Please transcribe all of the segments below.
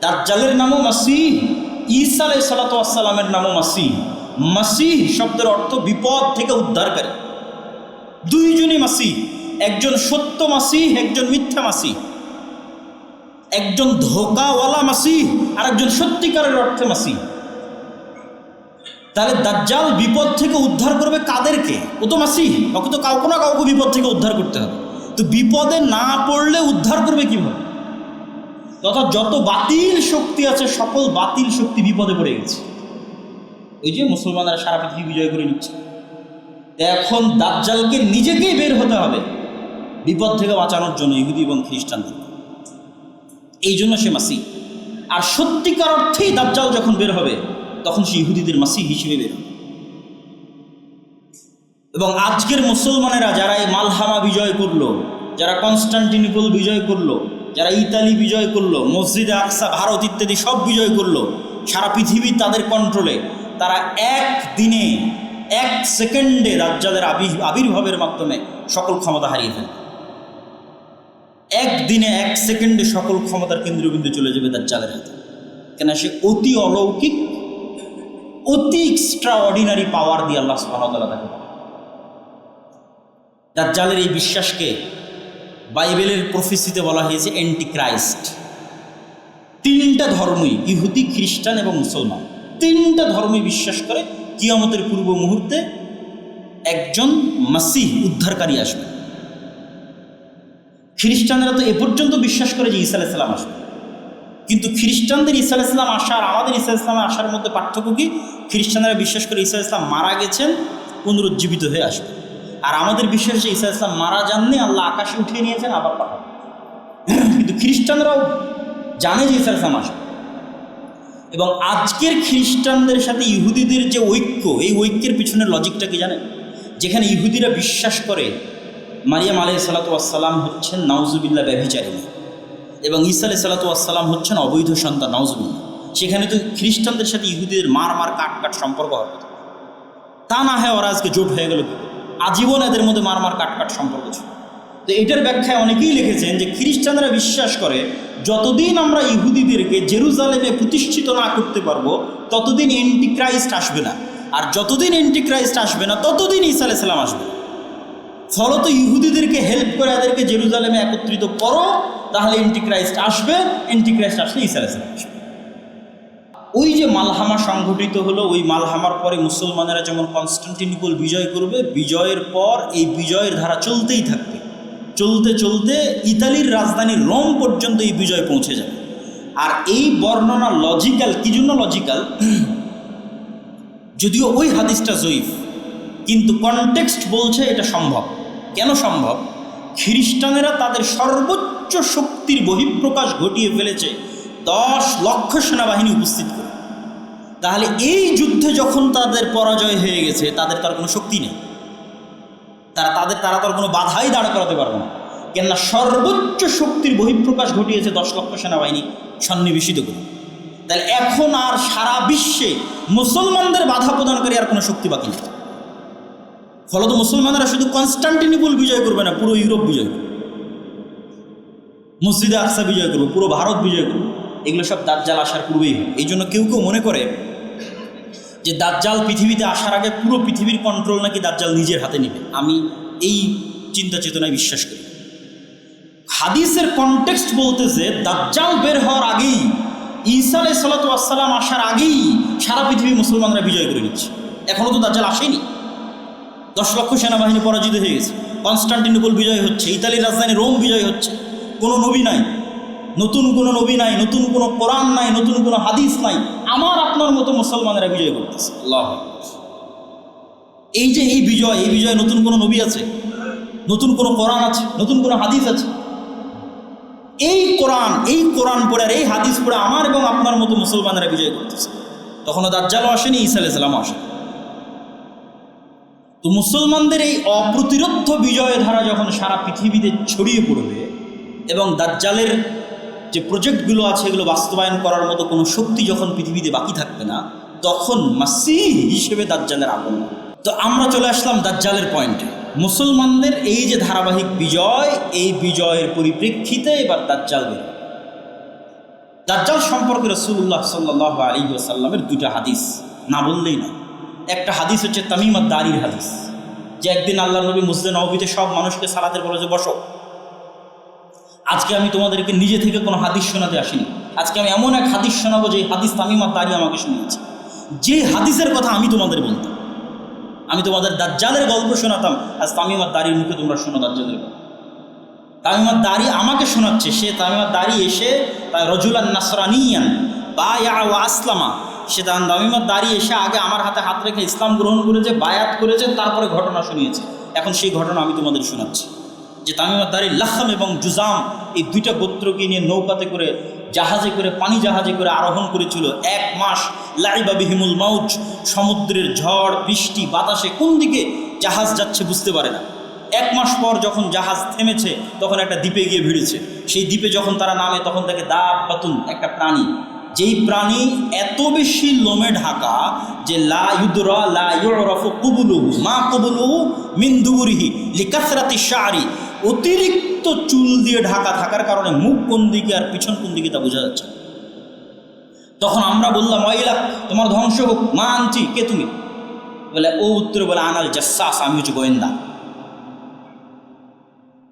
দাজ্জালের নামও মাসিহ, ঈসা আলাইহিস সালাতু ওয়াস সালামের নামও মাসিহ। মাসিহ শব্দের অর্থ বিপদ থেকে উদ্ধারকারী। দুইজনই মাসিহ, একজন সত্য মাসিহ, একজন মিথ্যা মাসিহ। একজন ধোকাওয়ালা মাসিহ আর একজন সত্যিকারের অর্থে মাসিহ। তাহলে দাজ্জাল বিপদ থেকে উদ্ধার করবে কাদেরকে? ও তো মাসিহ, ওকে তো কাউকে না কাউকে বিপদ থেকে উদ্ধার করতে হবে। তো বিপদে না পড়লে উদ্ধার করবে কিভাবে? তথা যত বাতিল শক্তি আছে সকল বাতিল শক্তি বিপদে পড়ে গেছে। ওই যে মুসলমানরা সারা পৃথিবী বিজয় করে নিচ্ছে। এখন দাজ্জালকে নিজেকেই বের হতে হবে বিপদ থেকে বাঁচানোর জন্য, ইহুদি এবং খ্রিস্টানদের। এই জন্য সে মাসিহ। আর সত্যিকার অর্থেই দাজ্জাল যখন বের হবে তখন সে ইহুদিদের মাসিহ হিসেবে বের হবে। এবং আজকের মুসলমানেরা যারা এই মালহামা বিজয় করলো, যারা কনস্টান্টিনোপল বিজয় করলো, যারা ইতালি বিজয় করলো, মসজিদে আকসা, ভারত ইত্যাদি সব বিজয় করলো, সারা পৃথিবী তাদের কন্ট্রোলে, তারা একদিনে, এক সেকেন্ডে দাজ্জালের আবির্ভাবের মাধ্যমে সকল ক্ষমতা হারিয়ে ফেলবে। একদিনে, এক সেকেন্ডে সকল ক্ষমতার কেন্দ্রবিন্দু চলে যাবে দাজ্জালের হাতে। কেন? সে অতি অলৌকিক, অতি এক্সট্রা অর্ডিনারি পাওয়ার দিয়ে আল্লাহ সুবহানাহু ওয়া তাআলা তাকে। দাজ্জালের এই বিশ্বাসকে বাইবেলের প্রফেসিতে বলা হয়েছে অ্যান্টিক্রাইস্ট। তিনটা ধর্মই, ইহুদি, খ্রিস্টান এবং মুসলমান, তিনটা ধর্মই বিশ্বাস করে কিয়ামতের পূর্ব মুহূর্তে একজন মাসিহ উদ্ধারকারী আসবে। খ্রিস্টানরা তো এ পর্যন্ত বিশ্বাস করে যে ঈসা আলাইহিস সালাম আসবে, কিন্তু খ্রিস্টানদের ঈসা আলাইহিস সালাম আসা আর আমাদের ঈসা আলাইহিস সালাম আসার মধ্যে পার্থক্য কি? খ্রিস্টানরা বিশ্বাস করে ঈসা আলাইহিস সালাম মারা গেছেন, পুনরুজ্জীবিত হয়ে আসবে। আর আমাদের বিশ্বাস যে ঈসা আলাইহিস সালাম মারা যাননি, আল্লাহ আকাশে উঠিয়ে নিয়েছেন, আবার পাঠাবেন। কিন্তু খ্রিস্টানরাও জানে যে ঈসা আলাইহিস সালাম আসবে। এবং আজকের খ্রিস্টানদের সাথে ইহুদিদের যে ঐক্য, এই ঐক্যের পিছনের লজিকটা কি জানেন? যেখানে ইহুদিরা বিশ্বাস করে মারিয়াম আলাইহিস সালাতু ওয়াস সালাম হচ্ছেন নাউজুবিল্লাহ ব্যভিচারিণী এবং ঈসা আলাইহিস সালাতু ওয়াস সালাম হচ্ছেন অবৈধ সন্তান, নাউজুবিল্লাহ। সেখানে তো খ্রিস্টানদের সাথে ইহুদিদের মার কাট সম্পর্ক হবে। তা না হয় ওরা আজকে জোট হয়ে গেল, আজীবন এদের মধ্যে মার কাট সম্পর্ক ছিল। তো এটার ব্যাখ্যায় অনেকেই লিখেছেন যে খ্রিস্টানরা বিশ্বাস করে যতদিন আমরা ইহুদিদেরকে জেরুজালেমে প্রতিষ্ঠিত না করতে পারবো ততদিন অ্যান্টিক্রাইস্ট আসবে না, আর যতদিন অ্যান্টিক্রাইস্ট আসবে না ততদিন ঈসা আলাইহিস সালাম আসবে। ফলত ইহুদিদেরকে হেল্প করে এদেরকে জেরুজালেমে একত্রিত করো, তাহলে অ্যান্টিক্রাইস্ট আসবে, অ্যান্টিক্রাইস্ট আসলে ঈসা আলাইহিস সালাম আসবে। ওই যে মালহামা সংঘটিত হলো, ওই মালহামার পরে মুসলমানেরা যেমন কনস্টান্টিনোপল বিজয় করবে, বিজয়ের পর এই বিজয়ের ধারা চলতেই থাকবে। চলতে চলতে ইতালির রাজধানী রোম পর্যন্ত এই বিজয় পৌঁছে যাবে। আর এই বর্ণনা লজিক্যাল। কি জন্য লজিক্যাল? যদিও ওই হাদিসটা জয়ীফ, কিন্তু কনটেক্সট বলছে এটা সম্ভব। কেন সম্ভব? খ্রিস্টানেরা তাদের সর্বোচ্চ শক্তির বহিঃপ্রকাশ ঘটিয়ে ফেলেছে 10 লক্ষ সেনাবাহিনী উপস্থিত করে। তাহলে এই যুদ্ধে যখন তাদের পরাজয় হয়ে গেছে, তাদের তার কোনো শক্তি নেই, তারা তার কোনো বাধাই দাঁড় করাতে পারবে না। কেননা সর্বোচ্চ শক্তির বহিঃপ্রকাশ ঘটিয়েছে 10 লক্ষ সেনাবাহিনী সন্নিবেশিত করে। তাহলে এখন আর সারা বিশ্বে মুসলমানদের বাধা প্রদানকারী আর কোনো শক্তি বাকি নেই। ফলত মুসলমানরা শুধু কনস্টান্টিনোপল বিজয় করবে না, পুরো ইউরোপ বিজয় করবে, মসজিদে আকসা বিজয় করবে, পুরো ভারত বিজয় করবে। এগুলো সব দাজ্জাল আসার পূর্বেই হয়। এই জন্য কেউ কেউ মনে করে যে দাজ্জাল পৃথিবীতে আসার আগে পুরো পৃথিবীর কন্ট্রোল নাকি দাজ্জাল নিজের হাতে নেবে। আমি এই চিন্তা চেতনায় বিশ্বাস করি। হাদিসের কনটেক্সট বলতেছে দাজ্জাল বের হওয়ার আগেই, ঈসা আলাইহিস সালাতু ওয়াস সালাম আসার আগেই সারা পৃথিবী মুসলমানরা বিজয় করে নিচ্ছে। এখনও তো দাজ্জাল আসেনি। 10 লক্ষ সেনাবাহিনী পরাজিত হয়ে গেছে, কনস্টান্টিনোপল বিজয় হচ্ছে, ইতালির রাজধানী রোম বিজয় হচ্ছে। কোনো নবী নাই, নতুন কোনো নবী নাই, নতুন কোনো কোরআন নাই, নতুন কোনো হাদিস নাই, আমার আপনার মতো মুসলমানেরা বিজয় করতেছে। আল্লাহু আকবার। এই যে এই বিজয় নতুন কোনো নবী আছে, নতুন কোনো কোরআন আছে, নতুন কোনো হাদিস আছে? এই কোরআন পড়ে আর এই হাদিস পড়ে আমার এবং আপনার মতো মুসলমানেরা বিজয় করতেছে। তখনও দাজ্জালও আসেনি, ঈসা আলাইহিস সালামও আসেনি। তো মুসলমানদের এই অপ্রতিরোধ্য বিজয় ধারা যখন সারা পৃথিবীতে ছড়িয়ে পড়বে এবং দাজ্জালের যে প্রজেক্টগুলো আছে এগুলো বাস্তবায়ন করার মতো কোনো শক্তি যখন পৃথিবীতে বাকি থাকবে না, তখন মাসিহ হিসেবে দাজ্জালের আগমন। তো আমরা চলে আসলাম দাজ্জালের পয়েন্টে। মুসলমানদের এই যে ধারাবাহিক বিজয়, এই বিজয়ের পরিপ্রেক্ষিতে এবার দাজ্জাল বের। দাজ্জাল সম্পর্কে রাসূলুল্লাহ সাল্লাল্লাহু আলাইহি ওয়াসাল্লামের দুইটা হাদিস না বললেই না। একটা হাদিস হচ্ছে তামিম আদ-দারির হাদিস, যে একদিন আল্লাহর নবী মসজিদে নববীতে সব মানুষকে সালাতের বলে যে বসো। আজকে আমি তোমাদেরকে নিজে থেকে কোনো হাদিস শোনাতে আসিনি, আজকে আমি এমন এক হাদিস শোনাবো যে হাদিস তামিম আদ-দারি আমাকে শুনিয়েছে। যে হাদিসের কথা আমি তোমাদের বলতাম, আমি তোমাদের দাজ্জালের গল্প শোনাতাম, আজ তামিম আদ-দারির মুখে তোমরা শোনো দাজ্জালের গল্প। তামিম আদ-দারি আমাকে শোনাচ্ছে। সে তামিম আদ-দারি এসে রজুলান নাসরানিয়ান বায়া ওয়া আসলামা, সে তামিম আদ-দারি এসে আগে আমার হাতে হাত রেখে ইসলাম গ্রহণ করেছে, বায়াত করেছে, তারপরে ঘটনা শুনিয়েছে। এখন সেই ঘটনা আমি তোমাদের শোনাচ্ছি যে তামিম আদ-দারি লাখম এবং জুজাম এই দুইটা গোত্রকে নিয়ে নৌকাতে করে, জাহাজে করে, পানি জাহাজে করে আরোহণ করেছিল 1 মাস। লাইবা বিহিমুল মাউজ, সমুদ্রের ঝড় বৃষ্টি বাতাসে কোন দিকে জাহাজ যাচ্ছে বুঝতে পারে না। 1 মাস পর যখন জাহাজ থেমেছে তখন একটা দ্বীপে গিয়ে ভিড়েছে। সেই দ্বীপে যখন তারা নামে তখন দেখে দাব্বাতুন, একটা প্রাণী, যেই প্রাণী এত বেশি লোমে ঢাকা যে লা ইউদরা লা ইউরাফু কুবুলুহু মা কুবুলুহু মিন দুবুরিহি লিকাসরাতি শারি, অতিরিক্ত চুল দিয়ে ঢাকা থাকার কারণে মুখ কোন দিকে আর পিছন কোন দিকে তা বোঝা যাচ্ছে। তখন আমরা বললাম ওয়াইলাক, তোমার ধ্বংস হোক, মা আনছি, কে তুমি? বলে ও উত্তরে বলে আনাল জাসসাস, আমি হচ্ছে গোয়েন্দা।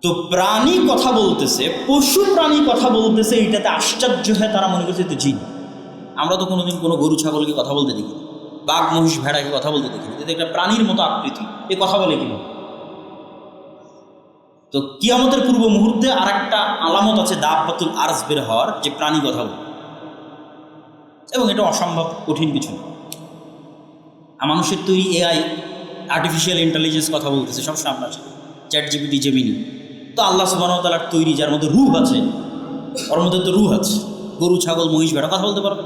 তো প্রাণী কথা বলতেছে, পশু প্রাণী কথা বলতেছে, এইটাতে আশ্চর্য হয় তারা মনে করছে তো জিন। আমরা তো কোনোদিন কোনো গরু ছাগলকে কথা বলতে দেখি, বাঘ মহিষ ভেড়াকে কথা বলতে দেখি, এতে একটা প্রাণীর মতো আকৃতি, এ কথা বলে কিভাবে? তো কিয়ামতের পূর্ব মুহূর্তে আর একটা আলামত আছে দাব্বাতুল আরজ বের হওয়ার, যে প্রাণী কথা বলে, এবং এটা অসম্ভব কঠিন কিছু না। মানুষের তৈরি এআই, আর্টিফিশিয়াল ইন্টেলিজেন্স কথা বলতেছে সবসময় আপনার সাথে, চ্যাটজিপিটি, জেমিনি। তো আল্লাহ সুবহানাহু ওয়া তাআলার তৈরি, যার মধ্যে রূহ আছে, ওর মধ্যে তো রূহ আছে। গরু ছাগল মহিষ ভেড়া কথা বলতে পারবে?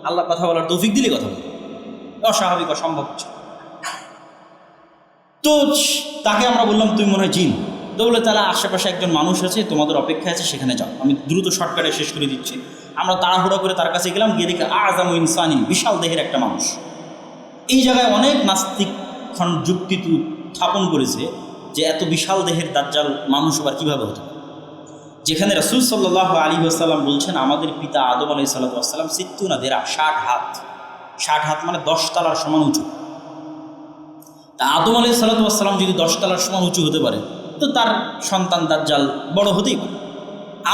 আল্লাহ কথা বলার তৌফিক দিলে কথা বলবে, অস্বাভাবিক অসম্ভব কিছু। তো তাকে আমরা বললাম তুমি মনে হয় জিন। তো বলে তাহলে আশেপাশে একজন মানুষ আছে, তোমাদের অপেক্ষা আছে, সেখানে যাও। আমি দ্রুত শর্টকাটে শেষ করে দিচ্ছি। আমরা তাড়াহুড়া করে তার কাছে গেলাম, গিয়ে দেখে আযামু ইনসানিন, বিশাল দেহের একটা মানুষ। এই জায়গায় অনেক নাস্তিক যুক্তি স্থাপন করেছে যে এত বিশাল দেহের দাজ্জাল মানুষ আবার কীভাবে হতে পারে, যেখানে রাসূল সাল্লাল্লাহু আলাইহি ওয়াসাল্লাম বলছেন আমাদের পিতা আদম আলাইহিস সালাম 60 হাত, 60 হাত মানে 10 তলার সমান উঁচু। তা আদম আলাইহিস সালাম যদি 10 তলার সমান উঁচু হতে পারে, তো তার সন্তান দাজ্জাল বড় হতেই পারে।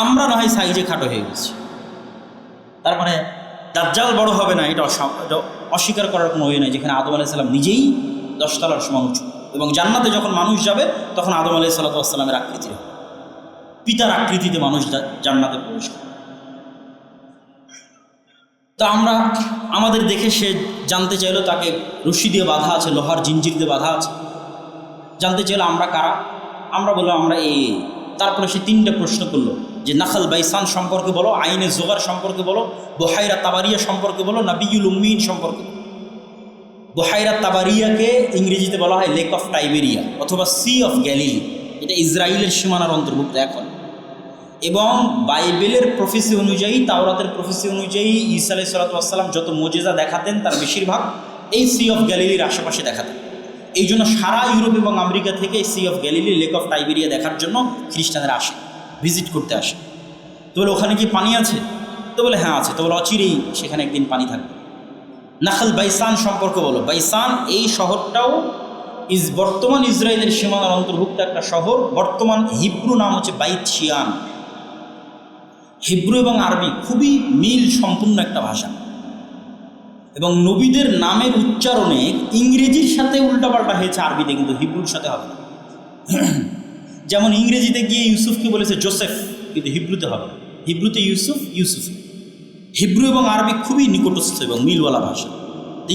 আমরা না হয় সাইজে খাটো হয়ে গেছি, তার মানে দাজ্জাল বড় হবে না, এটা অস্বীকার করার কোনো ওয়ে নাই, যেখানে আদম আলাইহিস সালাম নিজেই 10 তলার সমান উঁচু। এবং জান্নাতে যখন মানুষ যাবে তখন আদম আলাইহিস সালামের আকৃতি হবে, পিতার আকৃতিতে মানুষ জান্নাতে প্রবেশ করে। তা আমরা আমাদের দেখে সে জানতে চাইলো, তাকে রশি দিয়ে বাঁধা আছে, লোহার জিঞ্জির দিয়ে বাঁধা আছে। জানতে চাইলো আমরা কারা, আমরা বললাম আমরা এই। তারপরে সে 3টে প্রশ্ন করলো যে নাখাল বাইসান সম্পর্কে বলো, আইনে জোগার সম্পর্কে বলো, বুহাইরা তাবারিয়া সম্পর্কে বলো, নাবিয়ুল উম্মিন সম্পর্কে বলো। বুহাইরা তাবারিয়াকে ইংরেজিতে বলা হয় লেক অফ টাইবেরিয়া অথবা সি অফ গ্যালিলি, এটা ইসরায়েলের সীমানার অন্তর্ভুক্ত এখন। এবং বাইবেলের প্রফেসি অনুযায়ী, তাওরাতের প্রফেসি অনুযায়ী ঈসা আলাইহিস সালাম যত মুজিজা দেখাতেন তার বেশিরভাগ এই সি অফ গ্যালিলির আশেপাশে দেখাতেন। এই জন্য সারা ইউরোপ এবং আমেরিকা থেকে Sea of Galilee, lake of Tiberias দেখার জন্য খ্রিস্টানরা আসে, ভিজিট করতে আসে। তো বলে ওখানে কি পানি আছে? তো বলে হ্যাঁ আছে। তো বলে অচিরেই সেখানে একদিন পানি থাকবে। নাখাল বাইসান সম্পর্কে বলো। বাইসান এই শহরটাও বর্তমান ইসরায়েলের সীমানার অন্তর্ভুক্ত একটা শহর। বর্তমান হিব্রু নাম হচ্ছে বাইত শিয়ান। হিব্রু এবং আরবি খুবই মিল সম্পূর্ণ একটা ভাষা, এবং নবীদের নামের উচ্চারণে ইংরেজির সাথে উল্টাপাল্টা হয়েছে আরবিতে, কিন্তু হিব্রুর সাথে হবে না। যেমন ইংরেজিতে গিয়ে ইউসুফকে বলেছে জোসেফ, কিন্তু হিব্রুতে হবে না। হিব্রুতে ইউসুফ। হিব্রু এবং আরবি খুবই নিকটস্থ এবং মিলওয়ালা ভাষা।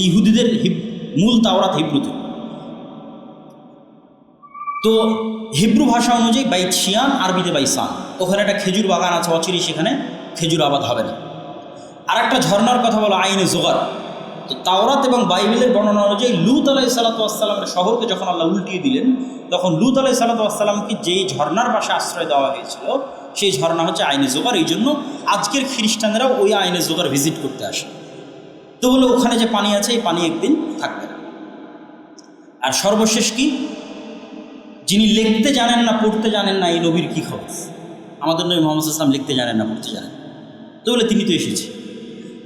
ইহুদিদের মূল তাওরাত হিব্রুতে। তো হিব্রু ভাষা অনুযায়ী বাইত শিয়ান, আরবিতে বাইসান। ওখানে একটা খেজুর বাগান আছে, অচিরেই সেখানে খেজুর আবাদ হবে না। আর একটা ঝর্ণার কথা বলো আইনে জোগার। তো তাওরাত এবং বাইবেলের বর্ণনা অনুযায়ী লূত আলাইহিস সালামের শহরকে যখন আল্লাহ উল্টিয়ে দিলেন, তখন লূত আলাইহিস সালামকে যেই ঝর্ণার পাশে আশ্রয় দেওয়া হয়েছিল সেই ঝর্ণা হচ্ছে আইনে জোগার। এই জন্য আজকের খ্রিস্টানরাও ওই আইনে জোগার ভিজিট করতে আসে। তো বলে ওখানে যে পানি আছে, এই পানি একদিন থাকবে না। আর সর্বশেষ কি, যিনি লিখতে জানেন না, পড়তে জানেন না, এই নবীর কী খবর? আমাদের নবী মুহাম্মদ সাল্লাল্লাহু আলাইহি ওয়াসাল্লাম লিখতে জানেন না, পড়তে জানেন। তো বলে তিনি তো এসেছে।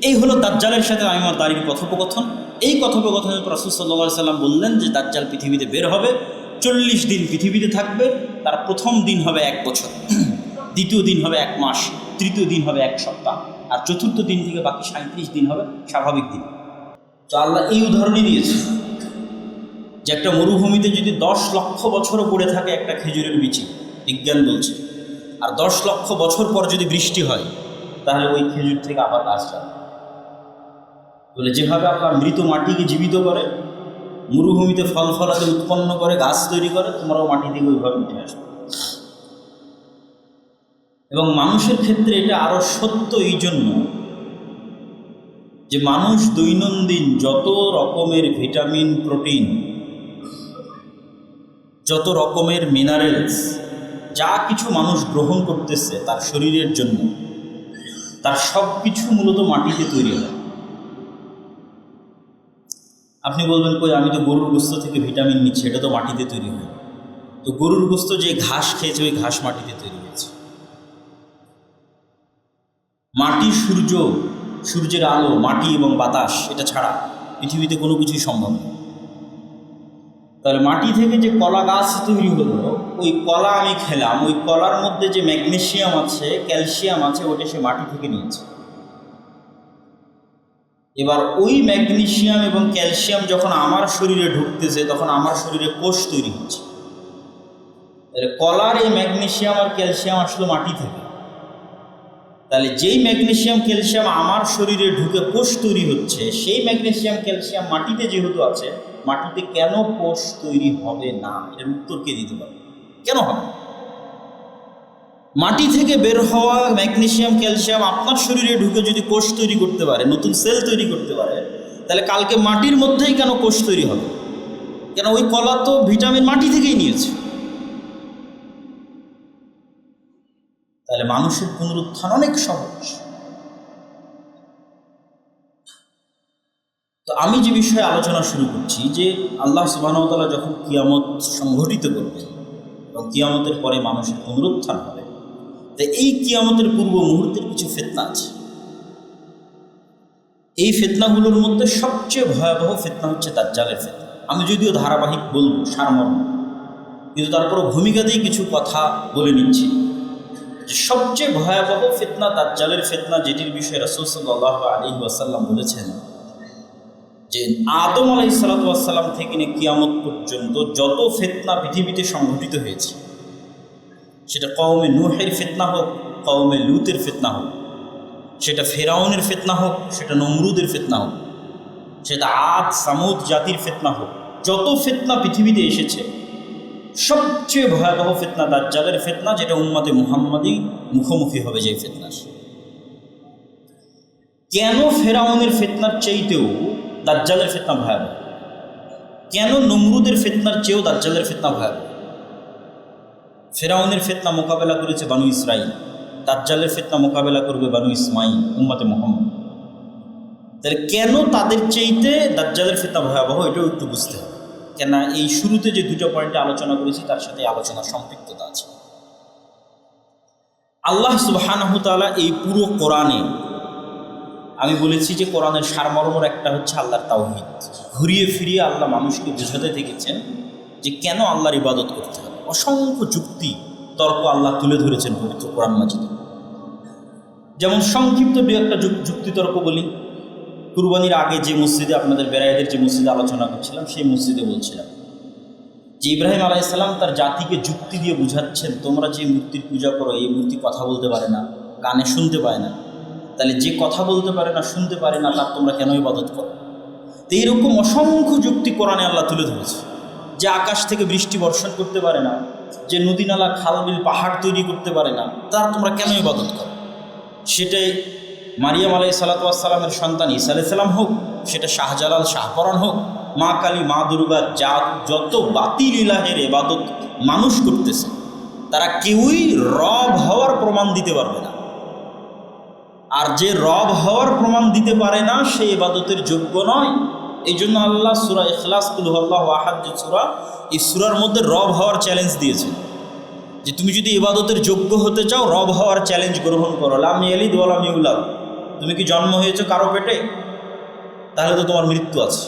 এই হলো দাজ্জালের সাথে আইমার দাঁড়ির কথোপকথন। এই কথোপকথনে রাসূল সাল্লাল্লাহু আলাইহি সাল্লাম বললেন যে দাজ্জাল পৃথিবীতে বের হবে, 40 দিন পৃথিবীতে থাকবে। তার প্রথম দিন হবে 1 বছর, দ্বিতীয় দিন হবে 1 মাস, তৃতীয় দিন হবে 1 সপ্তাহ, আর চতুর্থ দিন থেকে বাকি 37 দিন হবে স্বাভাবিক দিন। তো আল্লাহ এই উদাহরণই দিয়েছে যে একটা মরুভূমিতে যদি 10 লক্ষ বছরও পড়ে থাকে একটা খেজুরের বিচি, বিজ্ঞান বলছে, আর 10 লক্ষ বছর পর যদি বৃষ্টি হয় তাহলে ওই খেজুর থেকে আবার গাছ যাবে। বলে যেভাবে আল্লাহ মৃত মাটিকে জীবিত করে, মরুভূমিতে ফল ফলাতে উৎপন্ন করে, গাছ তৈরি করে, তোমরাও মাটি থেকে ওইভাবে উঠে আসবে। এবং মানুষের ক্ষেত্রে এটা আরও সত্য এই জন্য যে মানুষ দৈনন্দিন যত রকমের ভিটামিন, প্রোটিন, যত রকমের মিনারেলস, যা কিছু মানুষ গ্রহণ করতেছে তার শরীরের জন্য, তার সব কিছু মূলত মাটিতে তৈরি হয়। আপনি বলবেন কই, আমি তো গরুর গোস্ত থেকে ভিটামিন নিচ্ছি, এটা তো মাটিতে তৈরি হয়। তো গরুর গোস্ত যে ঘাস খেয়েছে ওই ঘাস মাটিতে তৈরি হয়েছে। মাটি, সূর্য, সূর্যের আলো, মাটি এবং বাতাস, এটা ছাড়া পৃথিবীতে কোনো কিছুই সম্ভব নয়। তাহলে মাটি থেকে যে কলা গাছ তৈরি হলো, ওই কলা আমি খেলাম, ওই কলার মধ্যে যে ম্যাগনেসিয়াম আছে, ক্যালসিয়াম আছে, ওটা সে মাটি থেকে নিয়েছে। এবার ওই ম্যাগনেসিয়াম এবং ক্যালসিয়াম যখন আমার শরীরে ঢুকতেছে তখন আমার শরীরে কোষ তৈরি হচ্ছে। তাহলে কলার এই ম্যাগনেসিয়াম আর ক্যালসিয়াম আসলো মাটি থেকে। তাহলে যেই ম্যাগনেসিয়াম ক্যালসিয়াম আমার শরীরে ঢুকে কোষ তৈরি হচ্ছে, সেই ম্যাগনেসিয়াম ক্যালসিয়াম মাটিতে যেহেতু আছে, মাটিতে কেন কোষ তৈরি হবে না? এর উত্তর কে দিতে পারবে? কেন হবে? মাটি থেকে বের হওয়া ম্যাগনেসিয়াম ক্যালসিয়াম আপনার শরীরে ঢুকে যদি কোষ তৈরি করতে পারে, নতুন সেল তৈরি করতে পারে, তাহলে কালকে মাটির মধ্যেই কেন কোষ তৈরি হবে? কেন ওই কলা তো ভিটামিন মাটি থেকেই নিয়েছে। তাহলে মানুষের পুনরুত্থান অনেক সহজ। তো আমি যে বিষয়ে আলোচনা শুরু করছি যে আল্লাহ সুবহানাহু ওয়া তাআলা যখন কিয়ামত সংঘটিত করবেন এবং কিয়ামতের পরে মানুষের পুনরুত্থান হবে, তো এই কিয়ামতের পূর্ব মুহূর্তের কিছু ফিতনা আছে। এই ফিতনাগুলোর মধ্যে সবচেয়ে ভয়াবহ ফিতনা হচ্ছে দাজ্জালের ফিতনা। আমি যদিও ধারাবাহিক বলবো সারমর্ম, কিন্তু তারপরও ভূমিকাতেই কিছু কথা বলে নিচ্ছি। যে সবচেয়ে ভয়াবহ ফিতনা দাজ্জালের ফিতনা, যেটির বিষয়ে রাসূল সাল্লাল্লাহু আলাইহি ওয়াসাল্লাম বলেছেন যে আদম আলাইহিস সালাতু ওয়াস সালাম থেকে নিয়ে কিয়ামত পর্যন্ত যত ফিতনা পৃথিবীতে সংঘটিত হয়েছে, সেটা কওমে নূহের ফিতনা হোক, কওমে লূতের ফিতনা হোক, সেটা ফেরাউনের ফিতনা হোক, সেটা নমরুদের ফিতনা হোক, সেটা আদ সামুদ জাতির ফিতনা হোক, যত ফিতনা পৃথিবীতে এসেছে সবচেয়ে ভয়াবহ ফিতনা দাজ্জালের ফিতনা, যেটা উম্মতে মুহাম্মাদি মুখোমুখি হবে যে ফিতনা। কেন ফেরাউনের ফিতনার চাইতেও দাজ্জালের ফিতনা ভয়াবহ? কেন নমরুদের ফিতনার চেয়েও দাজ্জালের ফিতনা ভয়াবহ? ফেরাউনের ফিতনা মোকাবেলা করেছে বানু ইসরাইল, দাজ্জালের ফিতনা মোকাবেলা করবে বানু ইসমাইল, উম্মতে মুহাম্মদ। তাহলে কেন তাদের চাইতে দাজ্জালের ফিতনা ভয়াবহ, এটাও একটু বুঝতে হবে। কেন এই শুরুতে যে দুটো পয়েন্টে আলোচনা করেছি তার সাথে আলোচনার সম্পৃক্ততা আছে। আল্লাহ সুবহানাহু ওয়া তাআলা এই পুরো কোরআনে, আমি বলেছি যে কোরআনের সারমর্মর একটা হচ্ছে আল্লাহর তাওহীদ। ঘুরিয়ে ফিরিয়ে আল্লাহ মানুষকে বোঝাতে থেকেছেন যে কেন আল্লাহর ইবাদত করতে হবে। অসংখ্য যুক্তি তর্ক আল্লাহ তুলে ধরেছেন পবিত্র কোরআন মাজিদে। যেমন সংক্ষিপ্ত দু একটা যুক্তিতর্ক বলি। কুরবানির আগে যে মসজিদে আপনাদের বেরায়েদের যে মসজিদে আলোচনা করছিলাম, সেই মসজিদে বলছিলাম যে ইব্রাহিম আলাইহিস সালাম তার জাতিকে যুক্তি দিয়ে বুঝাচ্ছেন, তোমরা যে মূর্তির পূজা করো, এই মূর্তি কথা বলতে পারে না, কানে শুনতে পায় না, তাহলে যে কথা বলতে পারে না, শুনতে পারে না, তার তোমরা কেন ইবাদত করো? তো এইরকম অসংখ্য যুক্তি কোরআনে আল্লাহ তুলে ধরেছে। যে আকাশ থেকে বৃষ্টি বর্ষণ করতে পারে না, যে নদী নালা খাল বিল পাহাড় তৈরি করতে পারে না, তার তোমরা কেন ইবাদত করো? সেটাই মারিয়াম আলাইহিস সালাতু ওয়াস সালামের সন্তান ঈসা আলাইহিস সালাম হোক, সেটা শাহজালাল শাহপরাণ হোক, মা কালী, মা দুর্গা, যত বাতিল ইলাহের ইবাদত মানুষ করতেছে, তারা কেউই রব হওয়ার প্রমাণ দিতে পারবে না। আর যে রব হওয়ার প্রমাণ দিতে পারে না, সে ইবাদতের যোগ্য নয়। এই জন্য আল্লাহ সূরা ইখলাস কুল হুয়াল্লাহু আহাদ যে সূরা, এই সূরার মধ্যে রব হওয়ার চ্যালেঞ্জ দিয়েছেন যে তুমি যদি ইবাদতের যোগ্য হতে চাও, রব হওয়ার চ্যালেঞ্জ গ্রহণ করো। লাম ইয়ালিদ ওয়া লাম ইউলাদ, তুমি কি জন্ম হয়েছো কারো পেটে? তাহলে তো তোমার মৃত্যু আছে।